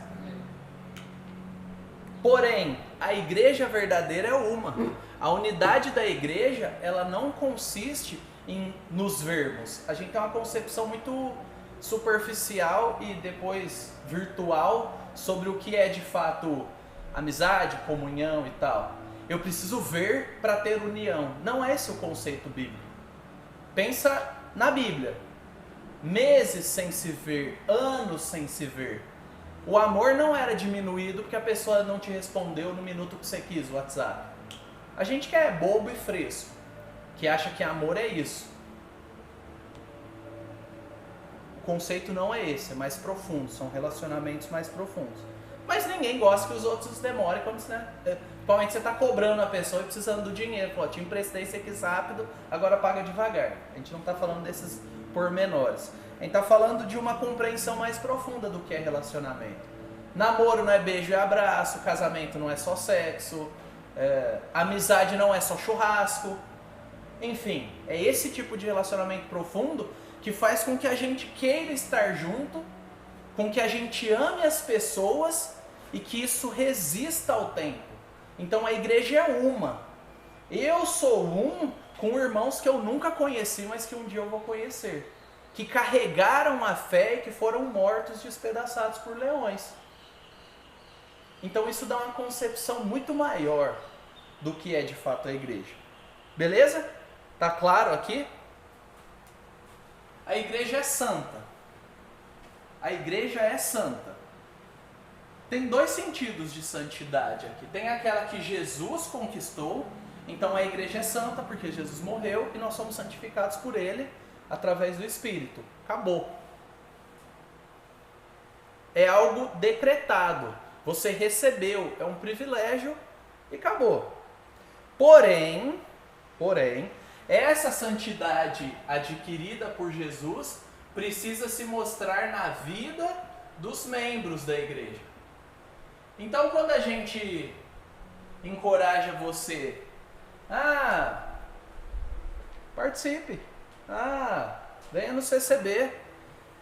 Porém, a igreja verdadeira é uma. A unidade da igreja, ela não consiste nos vermos. A gente tem uma concepção muito superficial e depois virtual sobre o que é de fato amizade, comunhão e tal. Eu preciso ver para ter união. Não é esse o conceito bíblico. Pensa na Bíblia. Meses sem se ver, anos sem se ver. O amor não era diminuído porque a pessoa não te respondeu no minuto que você quis, o WhatsApp. A gente que é bobo e fresco, que acha que amor é isso. O conceito não é esse, é mais profundo, são relacionamentos mais profundos. Mas ninguém gosta que os outros demorem quando você, né? Principalmente você está cobrando a pessoa e precisando do dinheiro. Pô, te emprestei, você quis rápido, agora paga devagar. A gente não está falando desses pormenores. A gente está falando de uma compreensão mais profunda do que é relacionamento. Namoro não é beijo e abraço, casamento não é só sexo, amizade não é só churrasco. Enfim, é esse tipo de relacionamento profundo que faz com que a gente queira estar junto, com que a gente ame as pessoas e que isso resista ao tempo. Então a igreja é uma. Eu sou um com irmãos que eu nunca conheci, mas que um dia eu vou conhecer. Que carregaram a fé e que foram mortos, despedaçados por leões. Então isso dá uma concepção muito maior do que é de fato a igreja. Beleza? Tá claro aqui? A igreja é santa. A igreja é santa. Tem dois sentidos de santidade aqui. Tem aquela que Jesus conquistou. Então a igreja é santa porque Jesus morreu e nós somos santificados por Ele através do Espírito. Acabou. É algo decretado. Você recebeu. É um privilégio e acabou. Porém, essa santidade adquirida por Jesus precisa se mostrar na vida dos membros da igreja. Então, quando a gente encoraja você, participe, venha no CCB,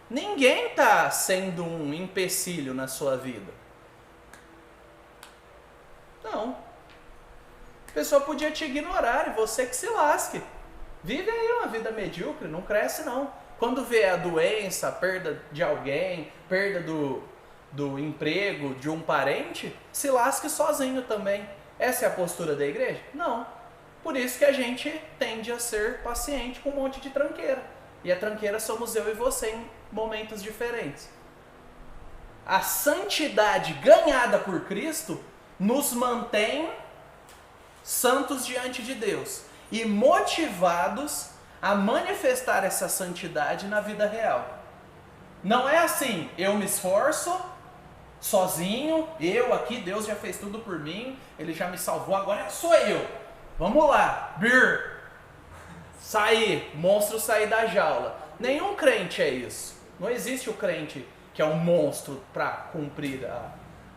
ninguém está sendo um empecilho na sua vida. Não. A pessoa podia te ignorar e você que se lasque. Vive aí uma vida medíocre, não cresce não. Quando vê a doença, a perda de alguém, perda do emprego de um parente, se lasque sozinho também. Essa é a postura da igreja? Não. Por isso que a gente tende a ser paciente com um monte de tranqueira. E a tranqueira somos eu e você em momentos diferentes. A santidade ganhada por Cristo nos mantém santos diante de Deus e motivados a manifestar essa santidade na vida real. Não é assim, eu me esforço sozinho, eu aqui, Deus já fez tudo por mim, Ele já me salvou, agora sou eu. Vamos lá, sair, monstro sair da jaula. Nenhum crente é isso. Não existe o crente que é um monstro para cumprir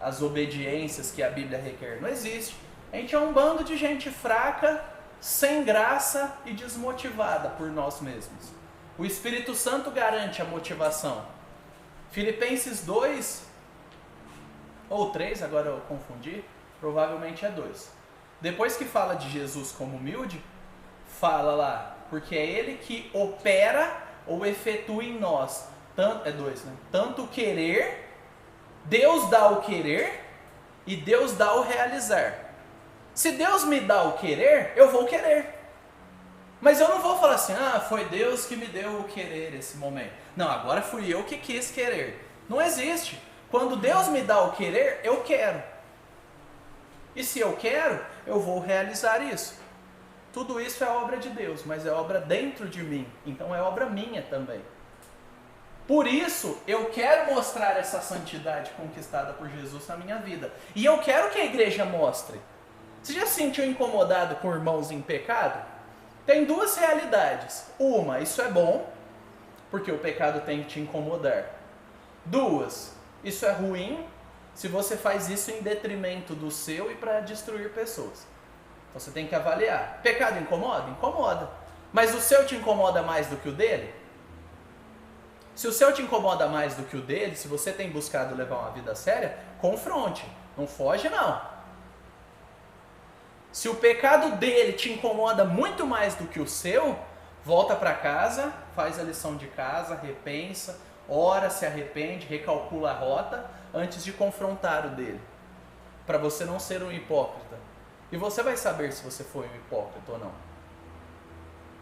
as obediências que a Bíblia requer. Não existe. A gente é um bando de gente fraca, sem graça e desmotivada por nós mesmos. O Espírito Santo garante a motivação. Filipenses 2 ou 3, agora eu confundi, provavelmente é 2. Depois que fala de Jesus como humilde, fala lá, porque é Ele que opera ou efetua em nós, é 2, né? Tanto o querer, Deus dá o querer e Deus dá o realizar. Se Deus me dá o querer, eu vou querer. Mas eu não vou falar assim, foi Deus que me deu o querer esse momento. Não, agora fui eu que quis querer. Não existe. Quando Deus me dá o querer, eu quero. E se eu quero, eu vou realizar isso. Tudo isso é obra de Deus, mas é obra dentro de mim. Então é obra minha também. Por isso, eu quero mostrar essa santidade conquistada por Jesus na minha vida. E eu quero que a igreja mostre. Você já se sentiu incomodado com irmãos em pecado? Tem duas realidades. Uma, isso é bom, porque o pecado tem que te incomodar. Duas, isso é ruim, se você faz isso em detrimento do seu e para destruir pessoas. Então você tem que avaliar. Pecado incomoda? Incomoda. Mas o seu te incomoda mais do que o dele? Se o seu te incomoda mais do que o dele, se você tem buscado levar uma vida séria, confronte. Não foge, não. Se o pecado dele te incomoda muito mais do que o seu, volta para casa, faz a lição de casa, repensa, ora, se arrepende, recalcula a rota antes de confrontar o dele. Para você não ser um hipócrita. E você vai saber se você foi um hipócrita ou não.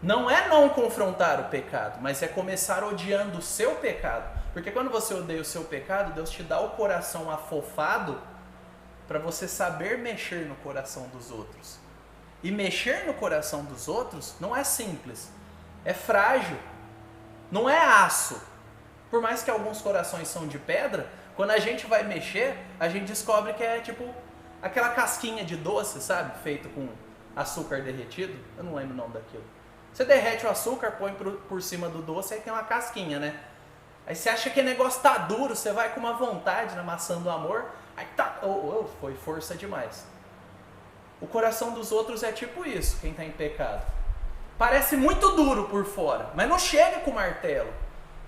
Não é não confrontar o pecado, mas é começar odiando o seu pecado. Porque quando você odeia o seu pecado, Deus te dá o coração afofado para você saber mexer no coração dos outros. E mexer no coração dos outros não é simples, é frágil, não é aço. Por mais que alguns corações são de pedra, quando a gente vai mexer, a gente descobre que é tipo aquela casquinha de doce, sabe? Feito com açúcar derretido, eu não lembro o nome daquilo. Você derrete o açúcar, põe por cima do doce, aí tem uma casquinha, né? Aí você acha que o negócio tá duro, você vai com uma vontade na maçã do amor, aí tá, foi força demais. O coração dos outros é tipo isso, quem está em pecado. Parece muito duro por fora, mas não chega com martelo,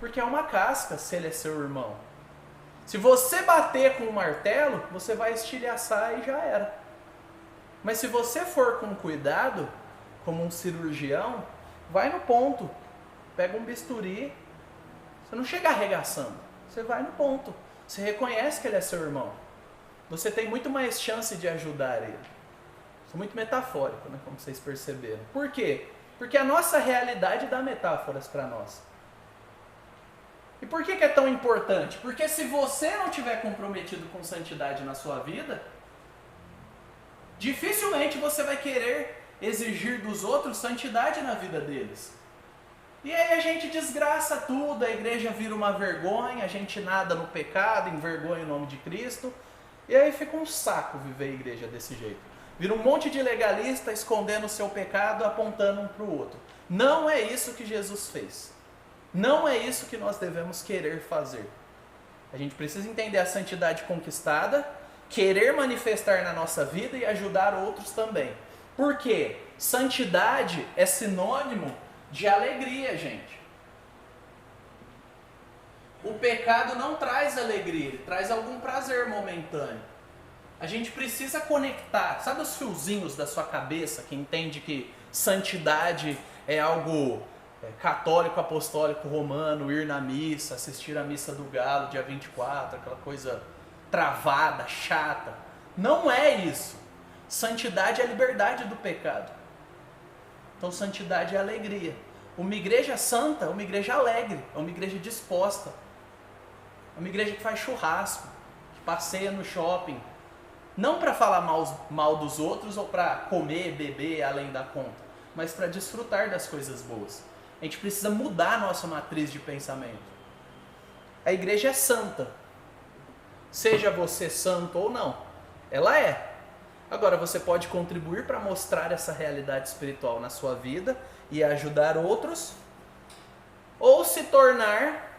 porque é uma casca se ele é seu irmão. Se você bater com um martelo, você vai estilhaçar e já era. Mas se você for com cuidado, como um cirurgião, vai no ponto, pega um bisturi, você não chega arregaçando, você vai no ponto, você reconhece que ele é seu irmão. Você tem muito mais chance de ajudar ele. Sou muito metafórico, né, como vocês perceberam. Por quê? Porque a nossa realidade dá metáforas para nós. E por que é tão importante? Porque se você não tiver comprometido com santidade na sua vida, dificilmente você vai querer exigir dos outros santidade na vida deles. E aí a gente desgraça tudo, a igreja vira uma vergonha, a gente nada no pecado, envergonha o nome de Cristo, e aí fica um saco viver a igreja desse jeito. Vira um monte de legalista escondendo o seu pecado, apontando um para o outro. Não é isso que Jesus fez. Não é isso que nós devemos querer fazer. A gente precisa entender a santidade conquistada, querer manifestar na nossa vida e ajudar outros também. Por quê? Santidade é sinônimo de alegria, gente. O pecado não traz alegria, ele traz algum prazer momentâneo. A gente precisa conectar, sabe os fiozinhos da sua cabeça que entende que santidade é algo católico, apostólico, romano, ir na missa, assistir a missa do galo dia 24, aquela coisa travada, chata. Não é isso. Santidade é a liberdade do pecado. Então santidade é alegria. Uma igreja santa é uma igreja alegre, é uma igreja disposta. É É uma igreja que faz churrasco, que passeia no shopping. Não para falar mal dos outros ou para comer, beber além da conta, mas para desfrutar das coisas boas. A gente precisa mudar a nossa matriz de pensamento. A igreja é santa. Seja você santo ou não, ela é. Agora você pode contribuir para mostrar essa realidade espiritual na sua vida e ajudar outros, ou se tornar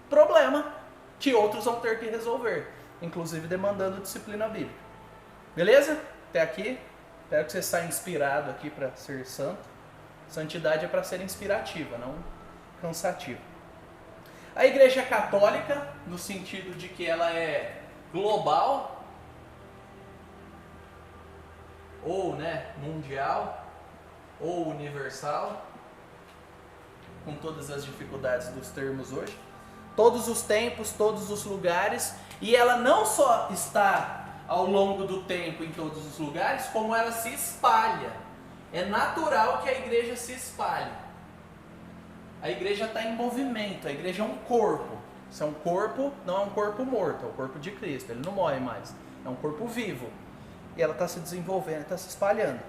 problema que outros vão ter que resolver, inclusive demandando disciplina bíblica. Beleza? Até aqui. Espero que você saia inspirado aqui para ser santo. Santidade é para ser inspirativa, não cansativa. A igreja católica, no sentido de que ela é global, ou mundial, ou universal, com todas as dificuldades dos termos hoje, todos os tempos, todos os lugares, e ela não só está ao longo do tempo em todos os lugares, como ela se espalha. É natural que a igreja se espalhe. A igreja está em movimento, a igreja é um corpo. Isso é um corpo, não é um corpo morto, é o corpo de Cristo, ele não morre mais, é um corpo vivo. E ela está se desenvolvendo, está se espalhando.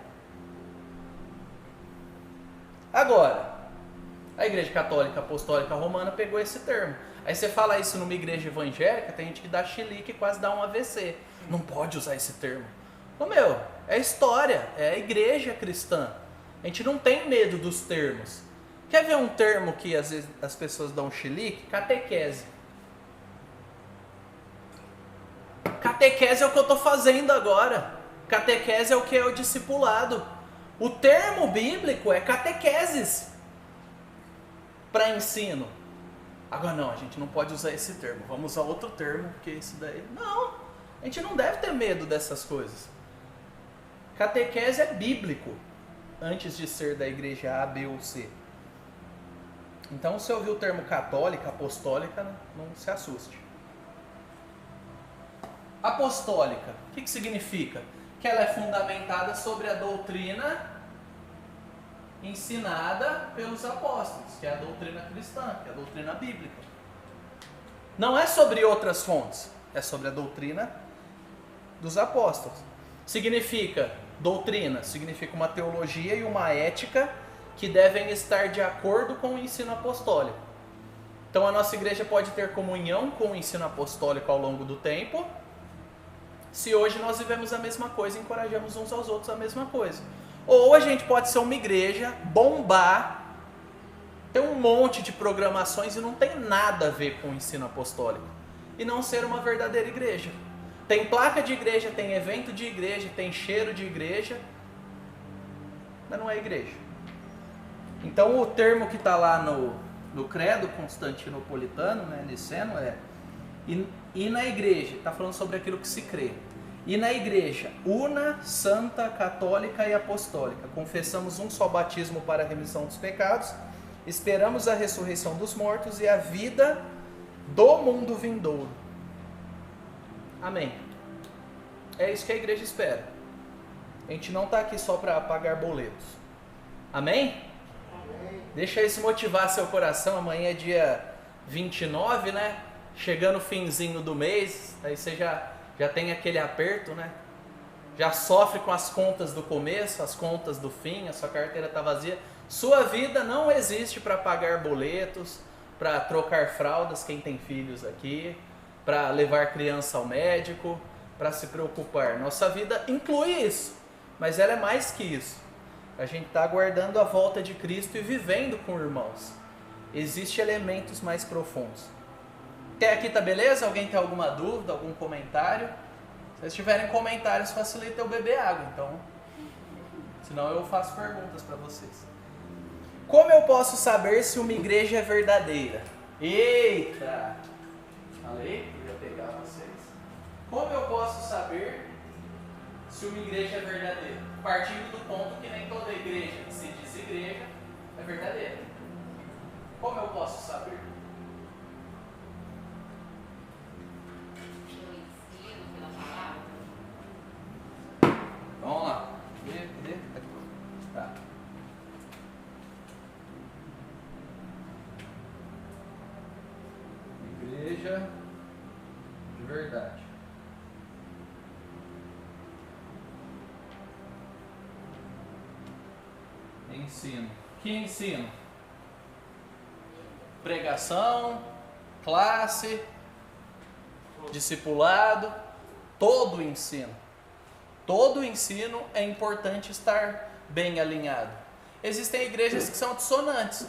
Agora, a igreja católica apostólica romana pegou esse termo. Aí você fala isso numa igreja evangélica, tem gente que dá chilique e quase dá um AVC. Não pode usar esse termo. É história, é a igreja cristã. A gente não tem medo dos termos. Quer ver um termo que às vezes as pessoas dão chilique? Catequese. Catequese é o que eu estou fazendo agora. Catequese é o que é o discipulado. O termo bíblico é catequeses para ensino. Agora não, a gente não pode usar esse termo. Vamos usar outro termo, porque esse daí... Não, a gente não deve ter medo dessas coisas. Catequese é bíblico, antes de ser da igreja A, B ou C. Então, se ouvir o termo católica, apostólica, não se assuste. Apostólica, o que significa? Que ela é fundamentada sobre a doutrina ensinada pelos apóstolos, que é a doutrina cristã, que é a doutrina bíblica. Não é sobre outras fontes, é sobre a doutrina dos apóstolos. Significa doutrina, significa uma teologia e uma ética que devem estar de acordo com o ensino apostólico. Então a nossa igreja pode ter comunhão com o ensino apostólico ao longo do tempo, se hoje nós vivemos a mesma coisa e encorajamos uns aos outros a mesma coisa. Ou a gente pode ser uma igreja, bombar, ter um monte de programações e não tem nada a ver com o ensino apostólico, e não ser uma verdadeira igreja. Tem placa de igreja, tem evento de igreja, tem cheiro de igreja, mas não é igreja. Então o termo que está lá no credo constantinopolitano, niceno, é e na igreja, está falando sobre aquilo que se crê. E na igreja, una, santa, católica e apostólica, confessamos um só batismo para a remissão dos pecados, esperamos a ressurreição dos mortos e a vida do mundo vindouro. Amém. É isso que a igreja espera. A gente não está aqui só para pagar boletos. Amém? Amém. Deixa isso motivar seu coração. Amanhã é dia 29, né? Chegando o finzinho do mês, aí você já tem aquele aperto, né? Já sofre com as contas do começo, as contas do fim, a sua carteira está vazia. Sua vida não existe para pagar boletos, para trocar fraldas, quem tem filhos aqui, para levar criança ao médico, para se preocupar. Nossa vida inclui isso, mas ela é mais que isso. A gente está aguardando a volta de Cristo e vivendo com irmãos. Existem elementos mais profundos. Até aqui tá beleza? Alguém tem alguma dúvida, algum comentário? Se vocês tiverem comentários, facilita eu beber água, então. Senão eu faço perguntas para vocês. Como eu posso saber se uma igreja é verdadeira? Eita! Falei que eu ia pegar vocês. Como eu posso saber se uma igreja é verdadeira? Partindo do ponto que nem toda igreja que se diz igreja é verdadeira. Como eu posso saber? Vamos lá. Tá. Igreja Ensino. Que ensino? Pregação, classe, discipulado, todo o ensino. Todo o ensino é importante estar bem alinhado. Existem igrejas que são dissonantes.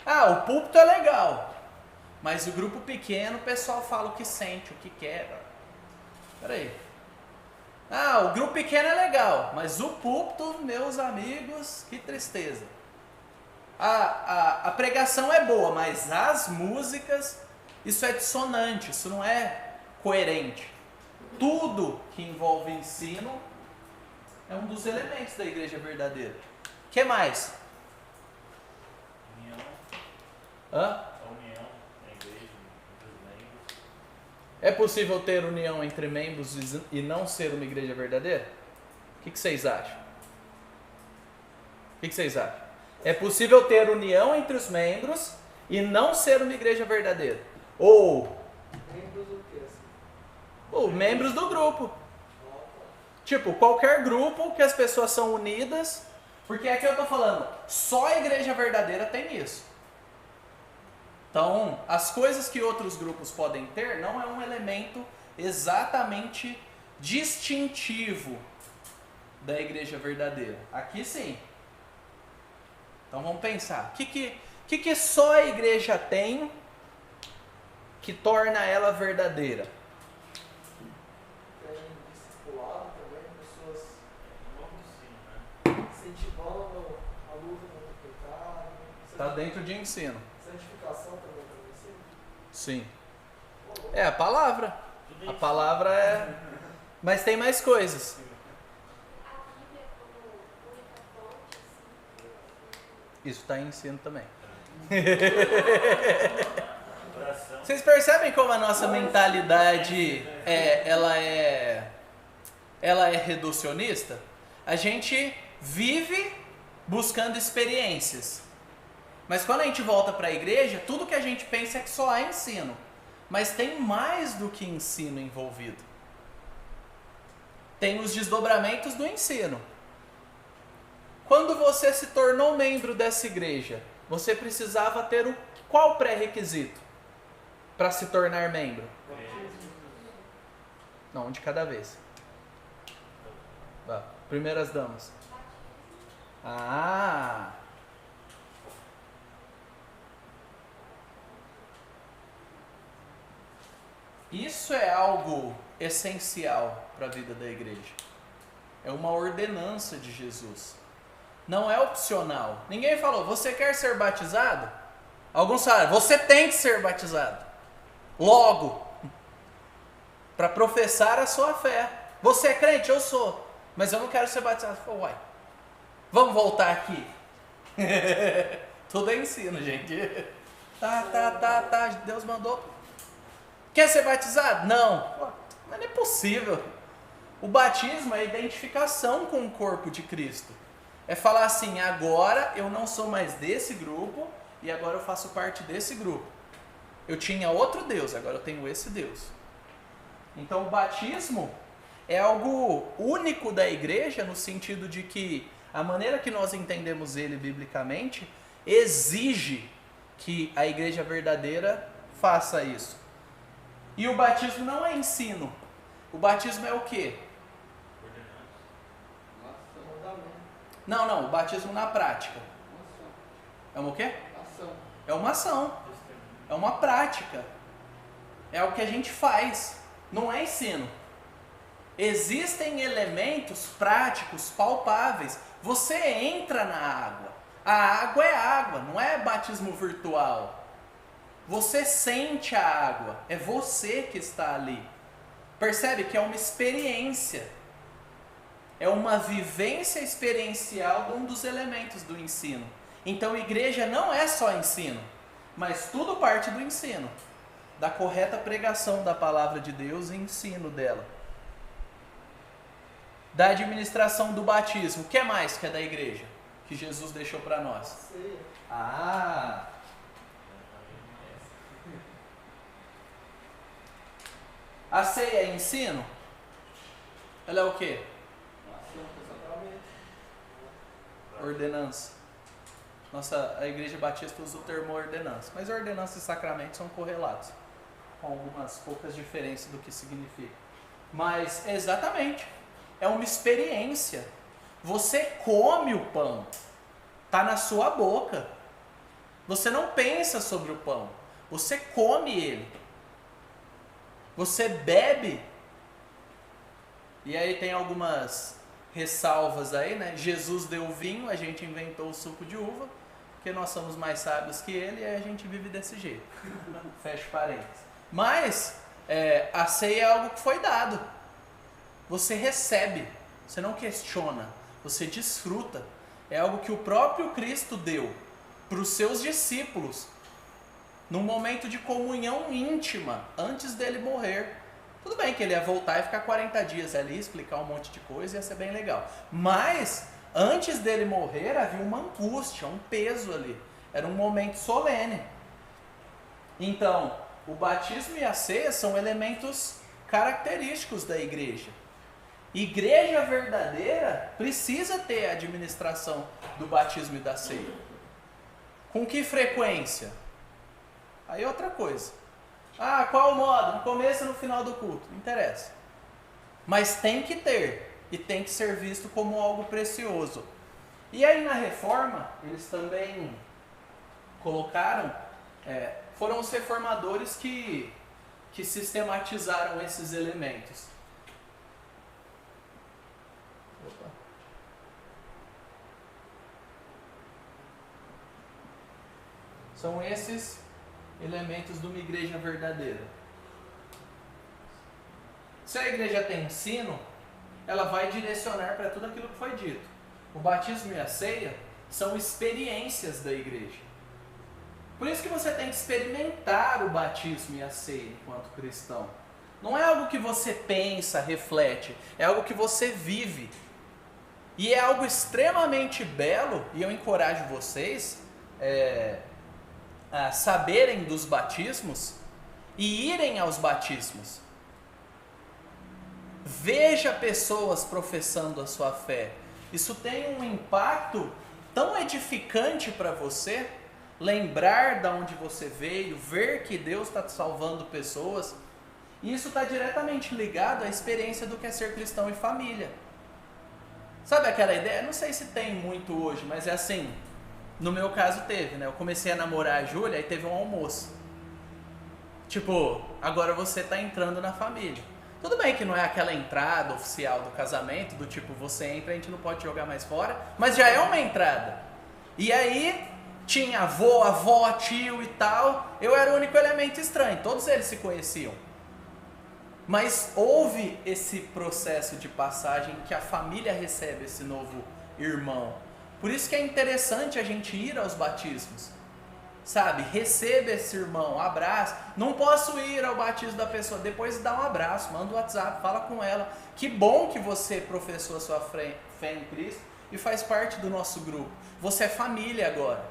Ah, o púlpito é legal, mas o grupo pequeno o pessoal fala o que sente, o que quer. Peraí. Ah, o grupo pequeno é legal, mas o púlpito, meus amigos, que tristeza. A pregação é boa, mas as músicas, isso é dissonante, isso não é coerente. Tudo que envolve ensino é um dos elementos da igreja verdadeira. O que mais? União. Hã? A união na igreja, entre os membros. É possível ter união entre membros e não ser uma igreja verdadeira? O que vocês acham? O que vocês acham? É possível ter união entre os membros e não ser uma igreja verdadeira? Ou Membros do que assim? membros do grupo. Tipo, qualquer grupo que as pessoas são unidas, porque é que eu tô falando, só a igreja verdadeira tem isso. Então, as coisas que outros grupos podem ter não é um elemento exatamente distintivo da igreja verdadeira. Aqui sim. Então vamos pensar, o que só a igreja tem que torna ela verdadeira? Tem discipulado também, pessoas Novo ensino, né? incentivando a luta contra o pecado. Está dentro de ensino. Santificação também para você. Sim. É a palavra. Tudo A isso. palavra é... Mas tem mais coisas. A Bíblia como única fonte, assim, Isso está em ensino também. Oração. Vocês percebem como a nossa mentalidade ela é reducionista? A gente vive buscando experiências. Mas quando a gente volta para a igreja, tudo que a gente pensa é que só há ensino. Mas tem mais do que ensino envolvido. Tem os desdobramentos do ensino. Quando você se tornou membro dessa igreja, você precisava ter qual pré-requisito para se tornar membro? Não, um de cada vez. Vá, primeiras damas. Ah! Isso é algo essencial para a vida da igreja. É uma ordenança de Jesus. Não é opcional. Ninguém falou, você quer ser batizado? Alguns falaram, você tem que ser batizado. Logo, para professar a sua fé. Você é crente? Eu sou. Mas eu não quero ser batizado. Falei, uai, vamos voltar aqui. Tudo é ensino, gente. Tá. Deus mandou. Quer ser batizado? Não. Mas não é possível. O batismo é a identificação com o corpo de Cristo. É falar assim, agora eu não sou mais desse grupo e agora eu faço parte desse grupo. Eu tinha outro Deus, agora eu tenho esse Deus. Então o batismo é algo único da igreja no sentido de que a maneira que nós entendemos ele biblicamente exige que a igreja verdadeira faça isso. E o batismo não é ensino. O batismo é o quê? Não, o batismo na prática. É uma o quê? É uma ação. É uma prática. É o que a gente faz. Não é ensino. Existem elementos práticos, palpáveis. Você entra na água. A água é água, não é batismo virtual. Você sente a água, é você que está ali. Percebe que é uma experiência. É uma vivência experiencial de um dos elementos do ensino. Então, igreja não é só ensino, mas tudo parte do ensino. Da correta pregação da palavra de Deus e ensino dela. Da administração do batismo. O que mais que é da igreja? Que Jesus deixou para nós? Ceia. Ah! A ceia é ensino? Ela é o quê? Sacramento. Ordenança. A Igreja Batista usa o termo ordenança, mas ordenança e sacramento são correlatos, com algumas poucas diferenças do que significa. Mas, exatamente, é uma experiência. Você come o pão, está na sua boca. Você não pensa sobre o pão, você come ele. Você bebe. E aí tem algumas ressalvas aí, né? Jesus deu vinho, a gente inventou o suco de uva, porque nós somos mais sábios que ele e a gente vive desse jeito. Fecha parênteses. Mas a ceia é algo que foi dado. Você recebe, você não questiona, você desfruta. É algo que o próprio Cristo deu para os seus discípulos, num momento de comunhão íntima, antes dele morrer. Tudo bem que ele ia voltar e ficar 40 dias ali, explicar um monte de coisa, ia ser bem legal. Mas, antes dele morrer, havia uma angústia, um peso ali. Era um momento solene. Então, o batismo e a ceia são elementos característicos da igreja. Igreja verdadeira precisa ter a administração do batismo e da ceia. Com que frequência? Aí outra coisa. Ah, qual o modo? No começo e no final do culto? Não interessa. Mas tem que ter. E tem que ser visto como algo precioso. E aí na reforma, eles também colocaram... foram os reformadores que sistematizaram esses elementos. Opa. São esses elementos de uma igreja verdadeira. Se a igreja tem ensino, ela vai direcionar para tudo aquilo que foi dito. O batismo e a ceia são experiências da igreja. Por isso que você tem que experimentar o batismo e a ceia enquanto cristão. Não é algo que você pensa, reflete, é algo que você vive. E é algo extremamente belo, e eu encorajo vocês a saberem dos batismos e irem aos batismos. Veja pessoas professando a sua fé. Isso tem um impacto tão edificante para você. Lembrar de onde você veio, ver que Deus está salvando pessoas. E isso está diretamente ligado à experiência do que é ser cristão e família. Sabe aquela ideia? Não sei se tem muito hoje, mas é assim. No meu caso teve, né? Eu comecei a namorar a Júlia e teve um almoço. Tipo, agora você está entrando na família. Tudo bem que não é aquela entrada oficial do casamento, do tipo, você entra e a gente não pode jogar mais fora, mas já é uma entrada. E aí, tinha avó, tio e tal, eu era o único elemento estranho, todos eles se conheciam. Mas houve esse processo de passagem que a família recebe esse novo irmão. Por isso que é interessante a gente ir aos batismos. Sabe, receba esse irmão, abraça. Não posso ir ao batismo da pessoa, depois dá um abraço, manda um WhatsApp, fala com ela. Que bom que você professou a sua fé em Cristo e faz parte do nosso grupo. Você é família agora.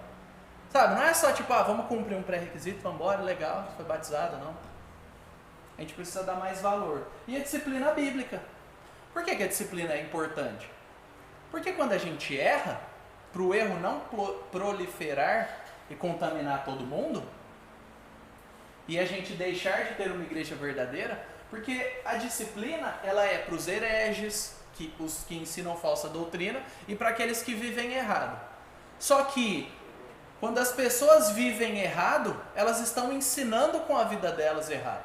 Sabe, não é só tipo, vamos cumprir um pré-requisito, vamos embora, legal, foi batizado, não. A gente precisa dar mais valor. E a disciplina bíblica. Por que a disciplina é importante? Porque quando a gente erra, para o erro não proliferar e contaminar todo mundo, e a gente deixar de ter uma igreja verdadeira, porque a disciplina ela é para os hereges, os que ensinam falsa doutrina, e para aqueles que vivem errado. Só que, quando as pessoas vivem errado, elas estão ensinando com a vida delas errado.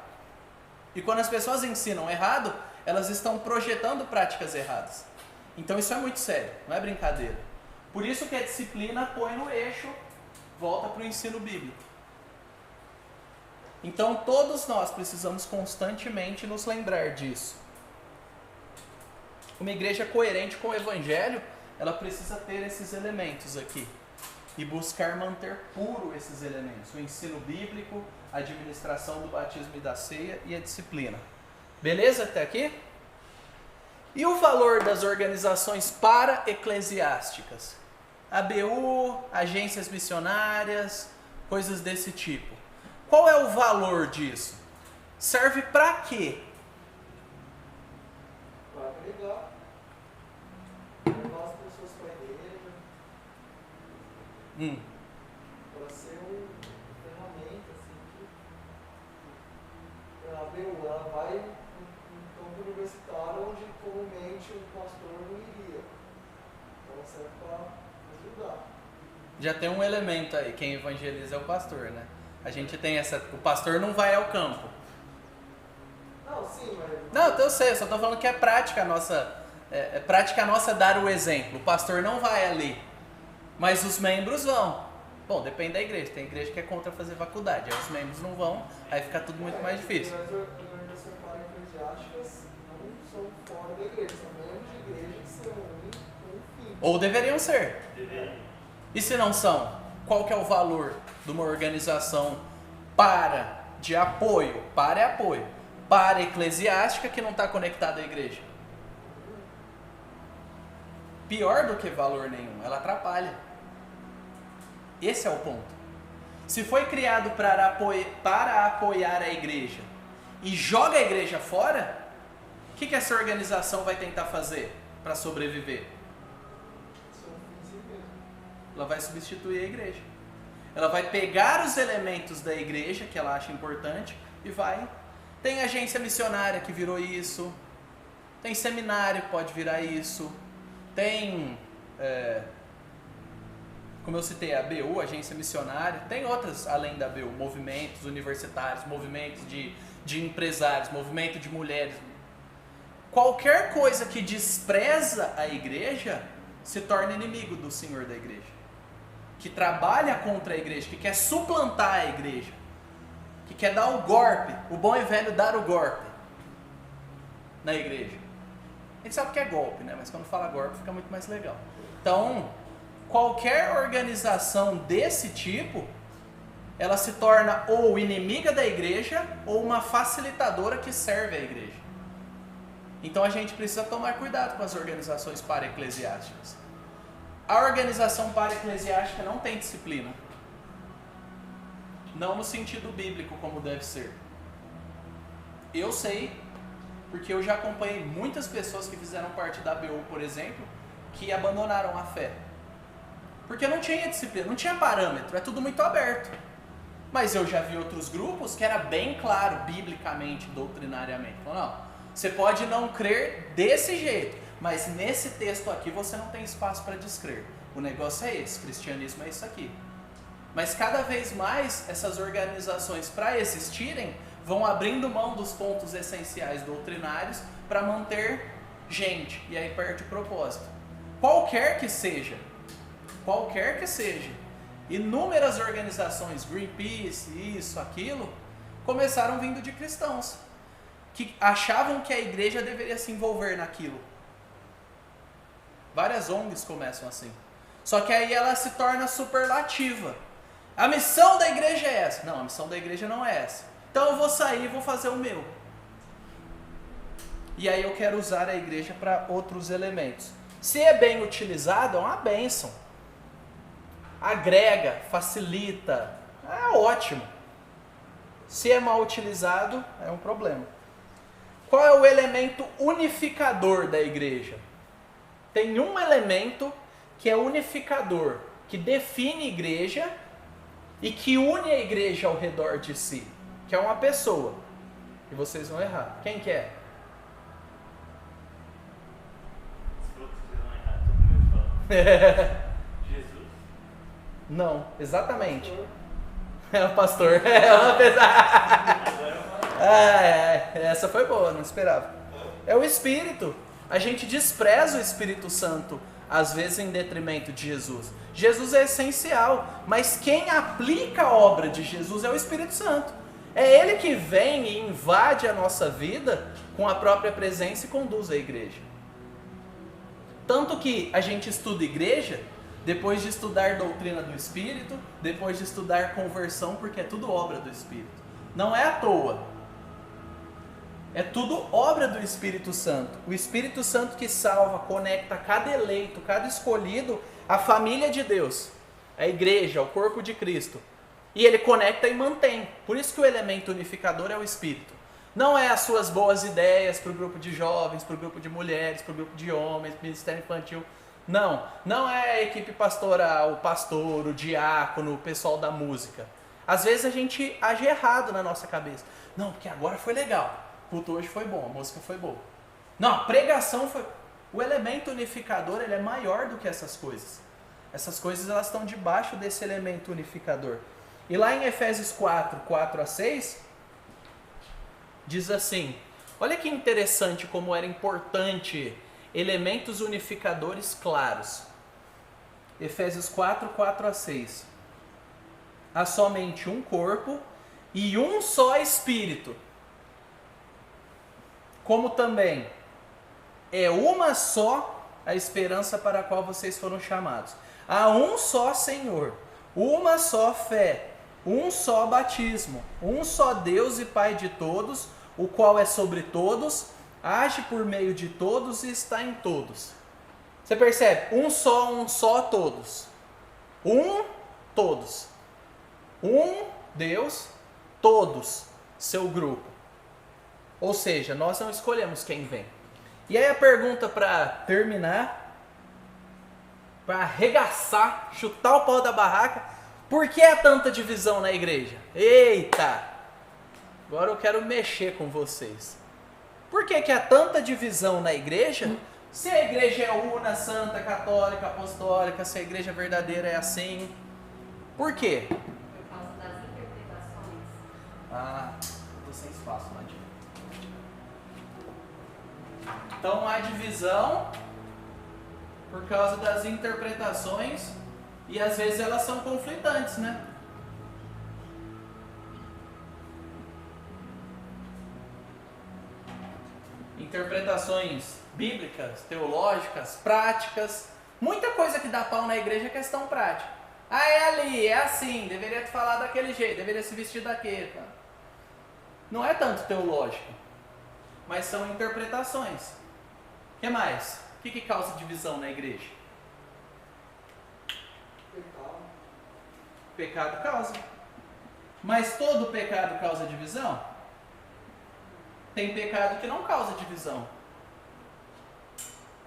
E quando as pessoas ensinam errado, elas estão projetando práticas erradas. Então isso é muito sério, não é brincadeira. Por isso que a disciplina põe no eixo, volta para o ensino bíblico. Então todos nós precisamos constantemente nos lembrar disso. Uma igreja coerente com o evangelho, ela precisa ter esses elementos aqui. E buscar manter puro esses elementos. O ensino bíblico, a administração do batismo e da ceia e a disciplina. Beleza até aqui? E o valor das organizações para-eclesiásticas? ABU, agências missionárias, coisas desse tipo. Qual é o valor disso? Serve para quê? Para agregar. Levar as pessoas para a igreja. Para ser uma ferramenta, assim, que a ABU, ela vai em campo universitário onde comumente um pastor não iria. Então ela serve para ajudar. Já tem um elemento aí, quem evangeliza é o pastor, né? A gente tem o pastor não vai ao campo. Não, sim, mas... Não, eu sei, eu só tô falando que é prática nossa, é prática nossa dar o exemplo. O pastor não vai ali, mas os membros vão. Bom, depende da igreja, tem igreja que é contra fazer faculdade, aí os membros não vão, aí fica tudo muito mais difícil. As organizações eclesiásticas não são fora da igreja, são membros de igreja que se reúnem com um fim. Ou deveriam ser. Deveria. E se não são, qual que é o valor de uma organização de apoio, para eclesiástica que não está conectada à igreja? Pior do que valor nenhum, ela atrapalha. Esse é o ponto. Se foi criado para apoiar a igreja e joga a igreja fora, o que essa organização vai tentar fazer para sobreviver? Ela vai substituir a igreja. Ela vai pegar os elementos da igreja que ela acha importante e vai. Tem agência missionária que virou isso. Tem seminário que pode virar isso. Tem, como eu citei, a ABU, agência missionária. Tem outras além da ABU, movimentos universitários, movimentos de empresários, movimento de mulheres. Qualquer coisa que despreza a igreja se torna inimigo do Senhor da igreja. Que trabalha contra a igreja, que quer suplantar a igreja, que quer dar o golpe, o bom e velho dar o golpe na igreja. A gente sabe que é golpe, né? Mas quando fala golpe fica muito mais legal. Então, qualquer organização desse tipo, ela se torna ou inimiga da igreja ou uma facilitadora que serve a igreja. Então a gente precisa tomar cuidado com as organizações para-eclesiásticas. A organização para-eclesiástica não tem disciplina. Não no sentido bíblico como deve ser. Eu sei, porque eu já acompanhei muitas pessoas que fizeram parte da ABU, por exemplo, que abandonaram a fé. Porque não tinha disciplina, não tinha parâmetro, é tudo muito aberto. Mas eu já vi outros grupos que era bem claro, biblicamente, doutrinariamente. Falando, não, você pode não crer desse jeito, mas nesse texto aqui você não tem espaço para descrer. O negócio é esse, cristianismo é isso aqui. Mas cada vez mais essas organizações, para existirem, vão abrindo mão dos pontos essenciais doutrinários para manter gente, e aí perde o propósito. Qualquer que seja, inúmeras organizações, Greenpeace, isso, aquilo, começaram vindo de cristãos, que achavam que a igreja deveria se envolver naquilo. Várias ONGs começam assim. Só que aí ela se torna superlativa. A missão da igreja é essa. Não, a missão da igreja não é essa. Então eu vou sair e vou fazer o meu. E aí eu quero usar a igreja para outros elementos. Se é bem utilizado, é uma bênção. Agrega, facilita, é ótimo. Se é mal utilizado, é um problema. Qual é o elemento unificador da igreja? Tem um elemento que é unificador, que define a igreja e que une a igreja ao redor de si, que é uma pessoa. E vocês vão errar. Quem que é? Você falou que vocês vão errar, todo mundo fala. Jesus? Não, exatamente. É o pastor. É uma pesada. Essa foi boa, não esperava. É o Espírito. A gente despreza o Espírito Santo, às vezes em detrimento de Jesus. Jesus é essencial, mas quem aplica a obra de Jesus é o Espírito Santo. É Ele que vem e invade a nossa vida com a própria presença e conduz a igreja. Tanto que a gente estuda igreja, depois de estudar doutrina do Espírito, depois de estudar conversão, porque é tudo obra do Espírito. Não é à toa. É tudo obra do Espírito Santo. O Espírito Santo que salva, conecta cada eleito, cada escolhido à família de Deus, à igreja, ao corpo de Cristo. E ele conecta e mantém. Por isso que o elemento unificador é o Espírito. Não é as suas boas ideias para o grupo de jovens, para o grupo de mulheres, para o grupo de homens, ministério infantil. Não é a equipe pastoral, o pastor, o diácono, o pessoal da música. Às vezes a gente age errado na nossa cabeça. Não, porque agora foi legal. O culto hoje foi bom, a música foi boa. Não, a pregação foi... O elemento unificador, ele é maior do que essas coisas. Essas coisas, elas estão debaixo desse elemento unificador. E lá em Efésios 4, 4 a 6, diz assim, olha que interessante como era importante elementos unificadores claros. Efésios 4, 4 a 6. Há somente um corpo e um só Espírito. Como também é uma só a esperança para a qual vocês foram chamados. Há um só Senhor, uma só fé, um só batismo, um só Deus e Pai de todos, o qual é sobre todos, age por meio de todos e está em todos. Você percebe? Um só, todos. Todos. Deus, todos, seu grupo. Ou seja, nós não escolhemos quem vem. E aí a pergunta para terminar, para arregaçar, chutar o pau da barraca, por que há tanta divisão na igreja? Eita! Agora eu quero mexer com vocês. Por que há tanta divisão na igreja? Se a igreja é una, santa, católica, apostólica, se a igreja verdadeira é assim. Por quê? Por causa das interpretações. Ah, sem espaço, não adianta. Então há divisão por causa das interpretações e às vezes elas são conflitantes, né? Interpretações bíblicas, teológicas, práticas. Muita coisa que dá pau na igreja é questão prática. Ah, é ali, é assim, deveria te falar daquele jeito, deveria se vestir daquele. Tá? Não é tanto teológico, mas são interpretações. O que mais? O que causa divisão na igreja? Pecado. Pecado causa. Mas todo pecado causa divisão? Tem pecado que não causa divisão.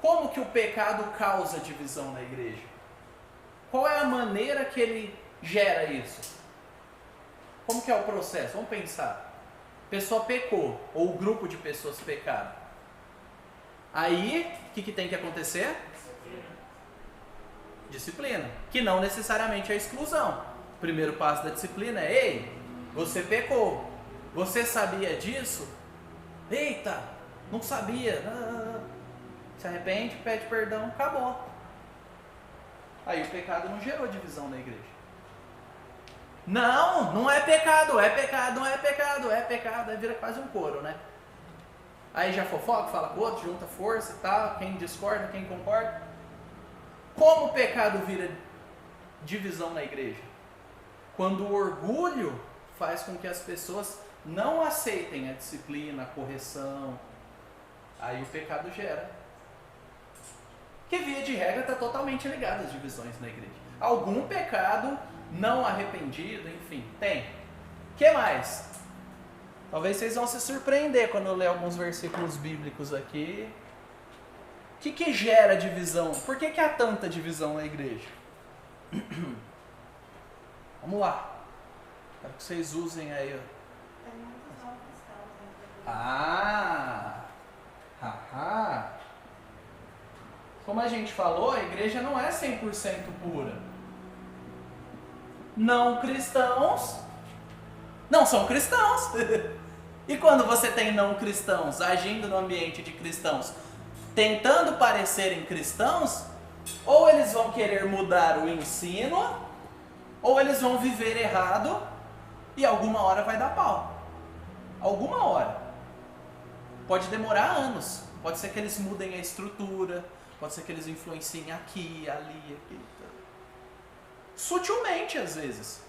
Como que o pecado causa divisão na igreja? Qual é a maneira que ele gera isso? Como que é o processo? Vamos pensar. A pessoa pecou, ou o grupo de pessoas pecaram. Aí, o que tem que acontecer? Disciplina. Que não necessariamente é exclusão. O primeiro passo da disciplina é: ei, você pecou. Você sabia disso? Eita, não sabia. Se arrepende, pede perdão, acabou. Aí o pecado não gerou divisão na igreja. Não é pecado, é pecado, não é pecado, é pecado. Aí vira quase um coro, né? Aí já fofoca, fala com o outro, junta força e tal, quem discorda, quem concorda. Como o pecado vira divisão na igreja? Quando o orgulho faz com que as pessoas não aceitem a disciplina, a correção. Aí o pecado gera. Que via de regra está totalmente ligado às divisões na igreja. Algum pecado não arrependido, enfim, tem. O que mais? Talvez vocês vão se surpreender quando eu ler alguns versículos bíblicos aqui. O que gera divisão? Por que há tanta divisão na igreja? Vamos lá. Quero que vocês usem aí. Tem muitos não cristãos dentro Ah! Como a gente falou, a igreja não é 100% pura. Não cristãos não são cristãos. E quando você tem não cristãos agindo no ambiente de cristãos, tentando parecerem cristãos, ou eles vão querer mudar o ensino, ou eles vão viver errado e alguma hora vai dar pau. Alguma hora. Pode demorar anos. Pode ser que eles mudem a estrutura, pode ser que eles influenciem aqui, ali, aqui. Sutilmente, às vezes.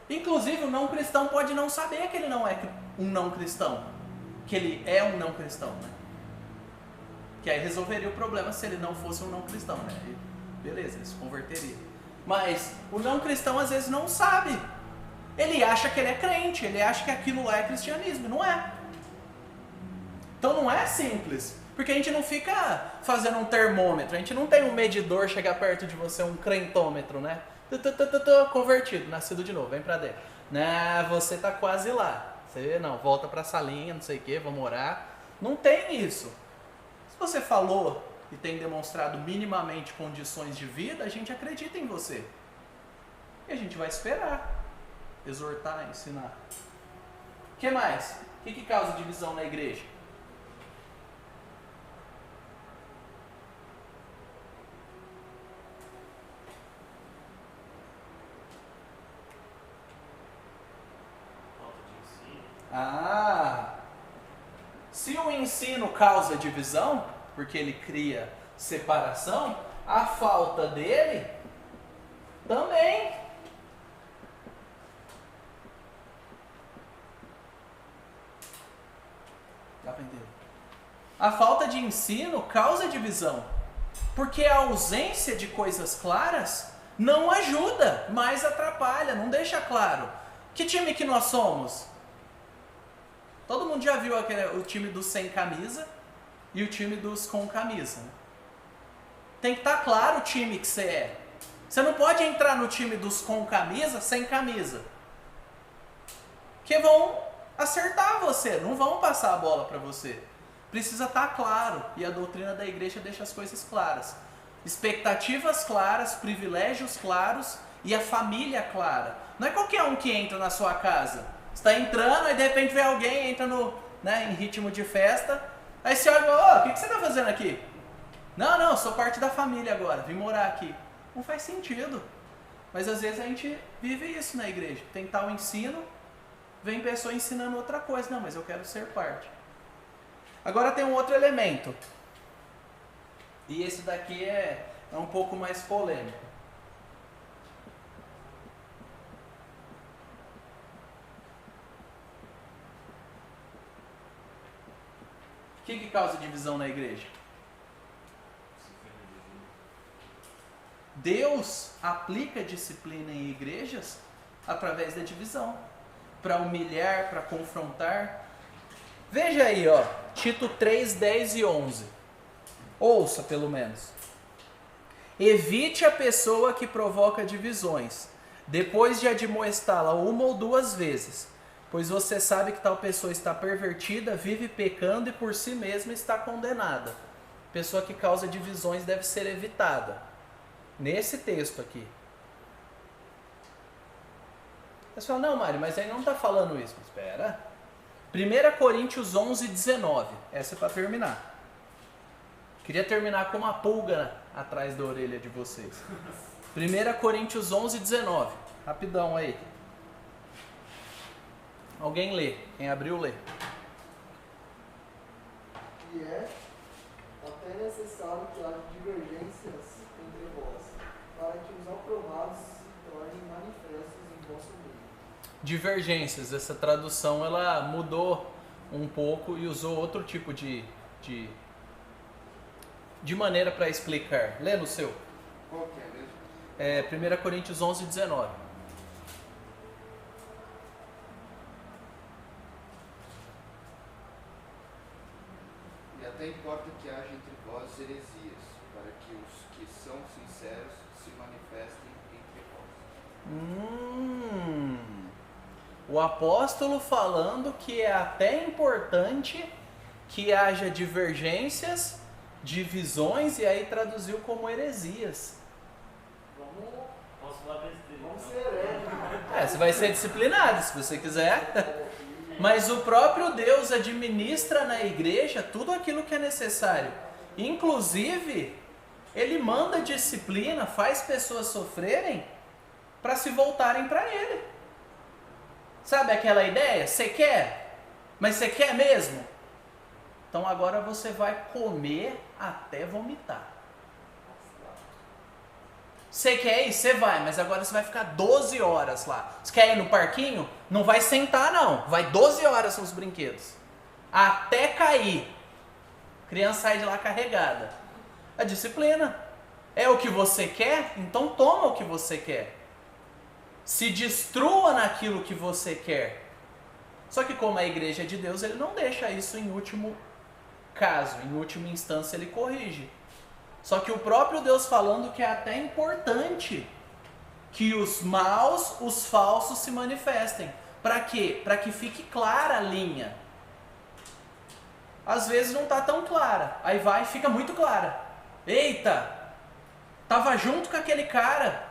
Inclusive, o não cristão pode não saber que ele não é um não cristão. Que ele é um não cristão, né? Que aí resolveria o problema se ele não fosse um não cristão, né? E beleza, ele se converteria. Mas o não cristão, às vezes, não sabe. Ele acha que ele é crente, ele acha que aquilo lá é cristianismo. Não é. Então não é simples. Porque a gente não fica fazendo um termômetro, a gente não tem um medidor chegar perto de você, um crentômetro, né? Convertido, nascido de novo, vem pra dentro. Né? Você tá quase lá. Você não, volta pra salinha, não sei o que, vamos orar. Não tem isso. Se você falou e tem demonstrado minimamente condições de vida, a gente acredita em você. E a gente vai esperar. Exortar, ensinar. O que mais? O que causa divisão na igreja? Falta de ensino. Se o ensino causa divisão, porque ele cria separação, a falta dele também. Dá pra entender? A falta de ensino causa divisão, porque a ausência de coisas claras não ajuda, mas atrapalha, não deixa claro. Que time que nós somos? Todo mundo já viu o time dos sem camisa e o time dos com camisa, né? Tem que estar claro o time que você é. Você não pode entrar no time dos com camisa sem camisa, que vão acertar você, não vão passar a bola para você. Precisa estar claro, e a doutrina da igreja deixa as coisas claras. Expectativas claras, privilégios claros e a família clara. Não é qualquer um que entra na sua casa. Você está entrando e de repente vem alguém, entra em ritmo de festa. Aí você olha e fala, o que você está fazendo aqui? Não, sou parte da família agora, vim morar aqui. Não faz sentido. Mas às vezes a gente vive isso na igreja. Tem tal ensino, vem pessoa ensinando outra coisa. Não, mas eu quero ser parte. Agora tem um outro elemento. E esse daqui é um pouco mais polêmico. O que causa divisão na igreja? Deus aplica disciplina em igrejas através da divisão, para humilhar, para confrontar. Veja aí, Tito 3, 10 e 11. Ouça pelo menos. Evite a pessoa que provoca divisões, depois de admoestá-la uma ou duas vezes, pois você sabe que tal pessoa está pervertida, vive pecando e por si mesma está condenada. Pessoa que causa divisões deve ser evitada. Nesse texto aqui. Você fala, não, Mário, mas aí não está falando isso. Espera. 1 Coríntios 11, 19. Essa é para terminar. Queria terminar com uma pulga atrás da orelha de vocês. 1 Coríntios 11, 19. Rapidão aí. Alguém lê. Quem abriu, lê. E é até necessário que haja divergências entre vós, para que os aprovados se tornem manifestos em vosso meio. Divergências. Essa tradução ela mudou um pouco e usou outro tipo de maneira para explicar. Lê no seu. Qual que é mesmo? 1 Coríntios 11, 19. E até importa que haja entre vós heresias, para que os que são sinceros se manifestem entre vós. O apóstolo falando que é até importante que haja divergências, divisões, e aí traduziu como heresias. Posso falar besteira? Vamos então? ser heréticos. Você vai ser disciplinado se você quiser. Mas o próprio Deus administra na igreja tudo aquilo que é necessário. Inclusive, Ele manda disciplina, faz pessoas sofrerem para se voltarem para Ele. Sabe aquela ideia? Você quer? Mas você quer mesmo? Então agora você vai comer até vomitar. Você quer ir? Você vai, mas agora você vai ficar 12 horas lá. Você quer ir no parquinho? Não vai sentar não, vai 12 horas nos brinquedos. Até cair. A criança sai de lá carregada. A disciplina. É o que você quer? Então toma o que você quer. Se destrua naquilo que você quer. Só que como a igreja é de Deus, Ele não deixa isso em último caso, em última instância ele corrige. Só que o próprio Deus falando que é até importante que os maus, os falsos se manifestem. Para quê? Para que fique clara a linha. Às vezes não está tão clara, aí vai e fica muito clara. Eita, estava junto com aquele cara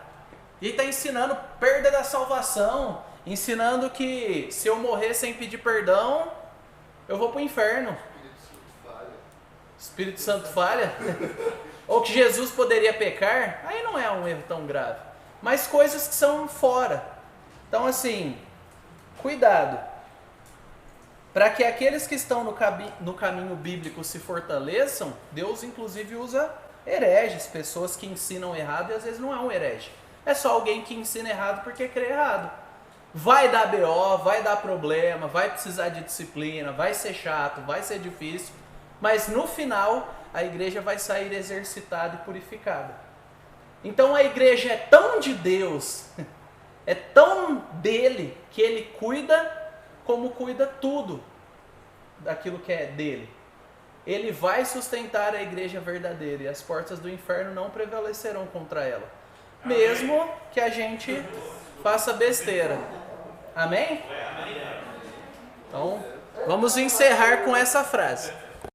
e está ensinando perda da salvação, ensinando que se eu morrer sem pedir perdão, eu vou para o inferno. Espírito Santo falha? Ou que Jesus poderia pecar? Aí não é um erro tão grave. Mas coisas que são fora. Então assim, cuidado. Para que aqueles que estão no caminho bíblico se fortaleçam, Deus inclusive usa hereges, pessoas que ensinam errado e às vezes não é um herege. É só alguém que ensina errado porque crê errado. Vai dar BO, vai dar problema, vai precisar de disciplina, vai ser chato, vai ser difícil, mas no final a igreja vai sair exercitada e purificada. Então a igreja é tão de Deus, é tão dele, que ele cuida como cuida tudo daquilo que é dele. Ele vai sustentar a igreja verdadeira e as portas do inferno não prevalecerão contra ela, mesmo que a gente faça besteira. Amém? Então, vamos encerrar com essa frase.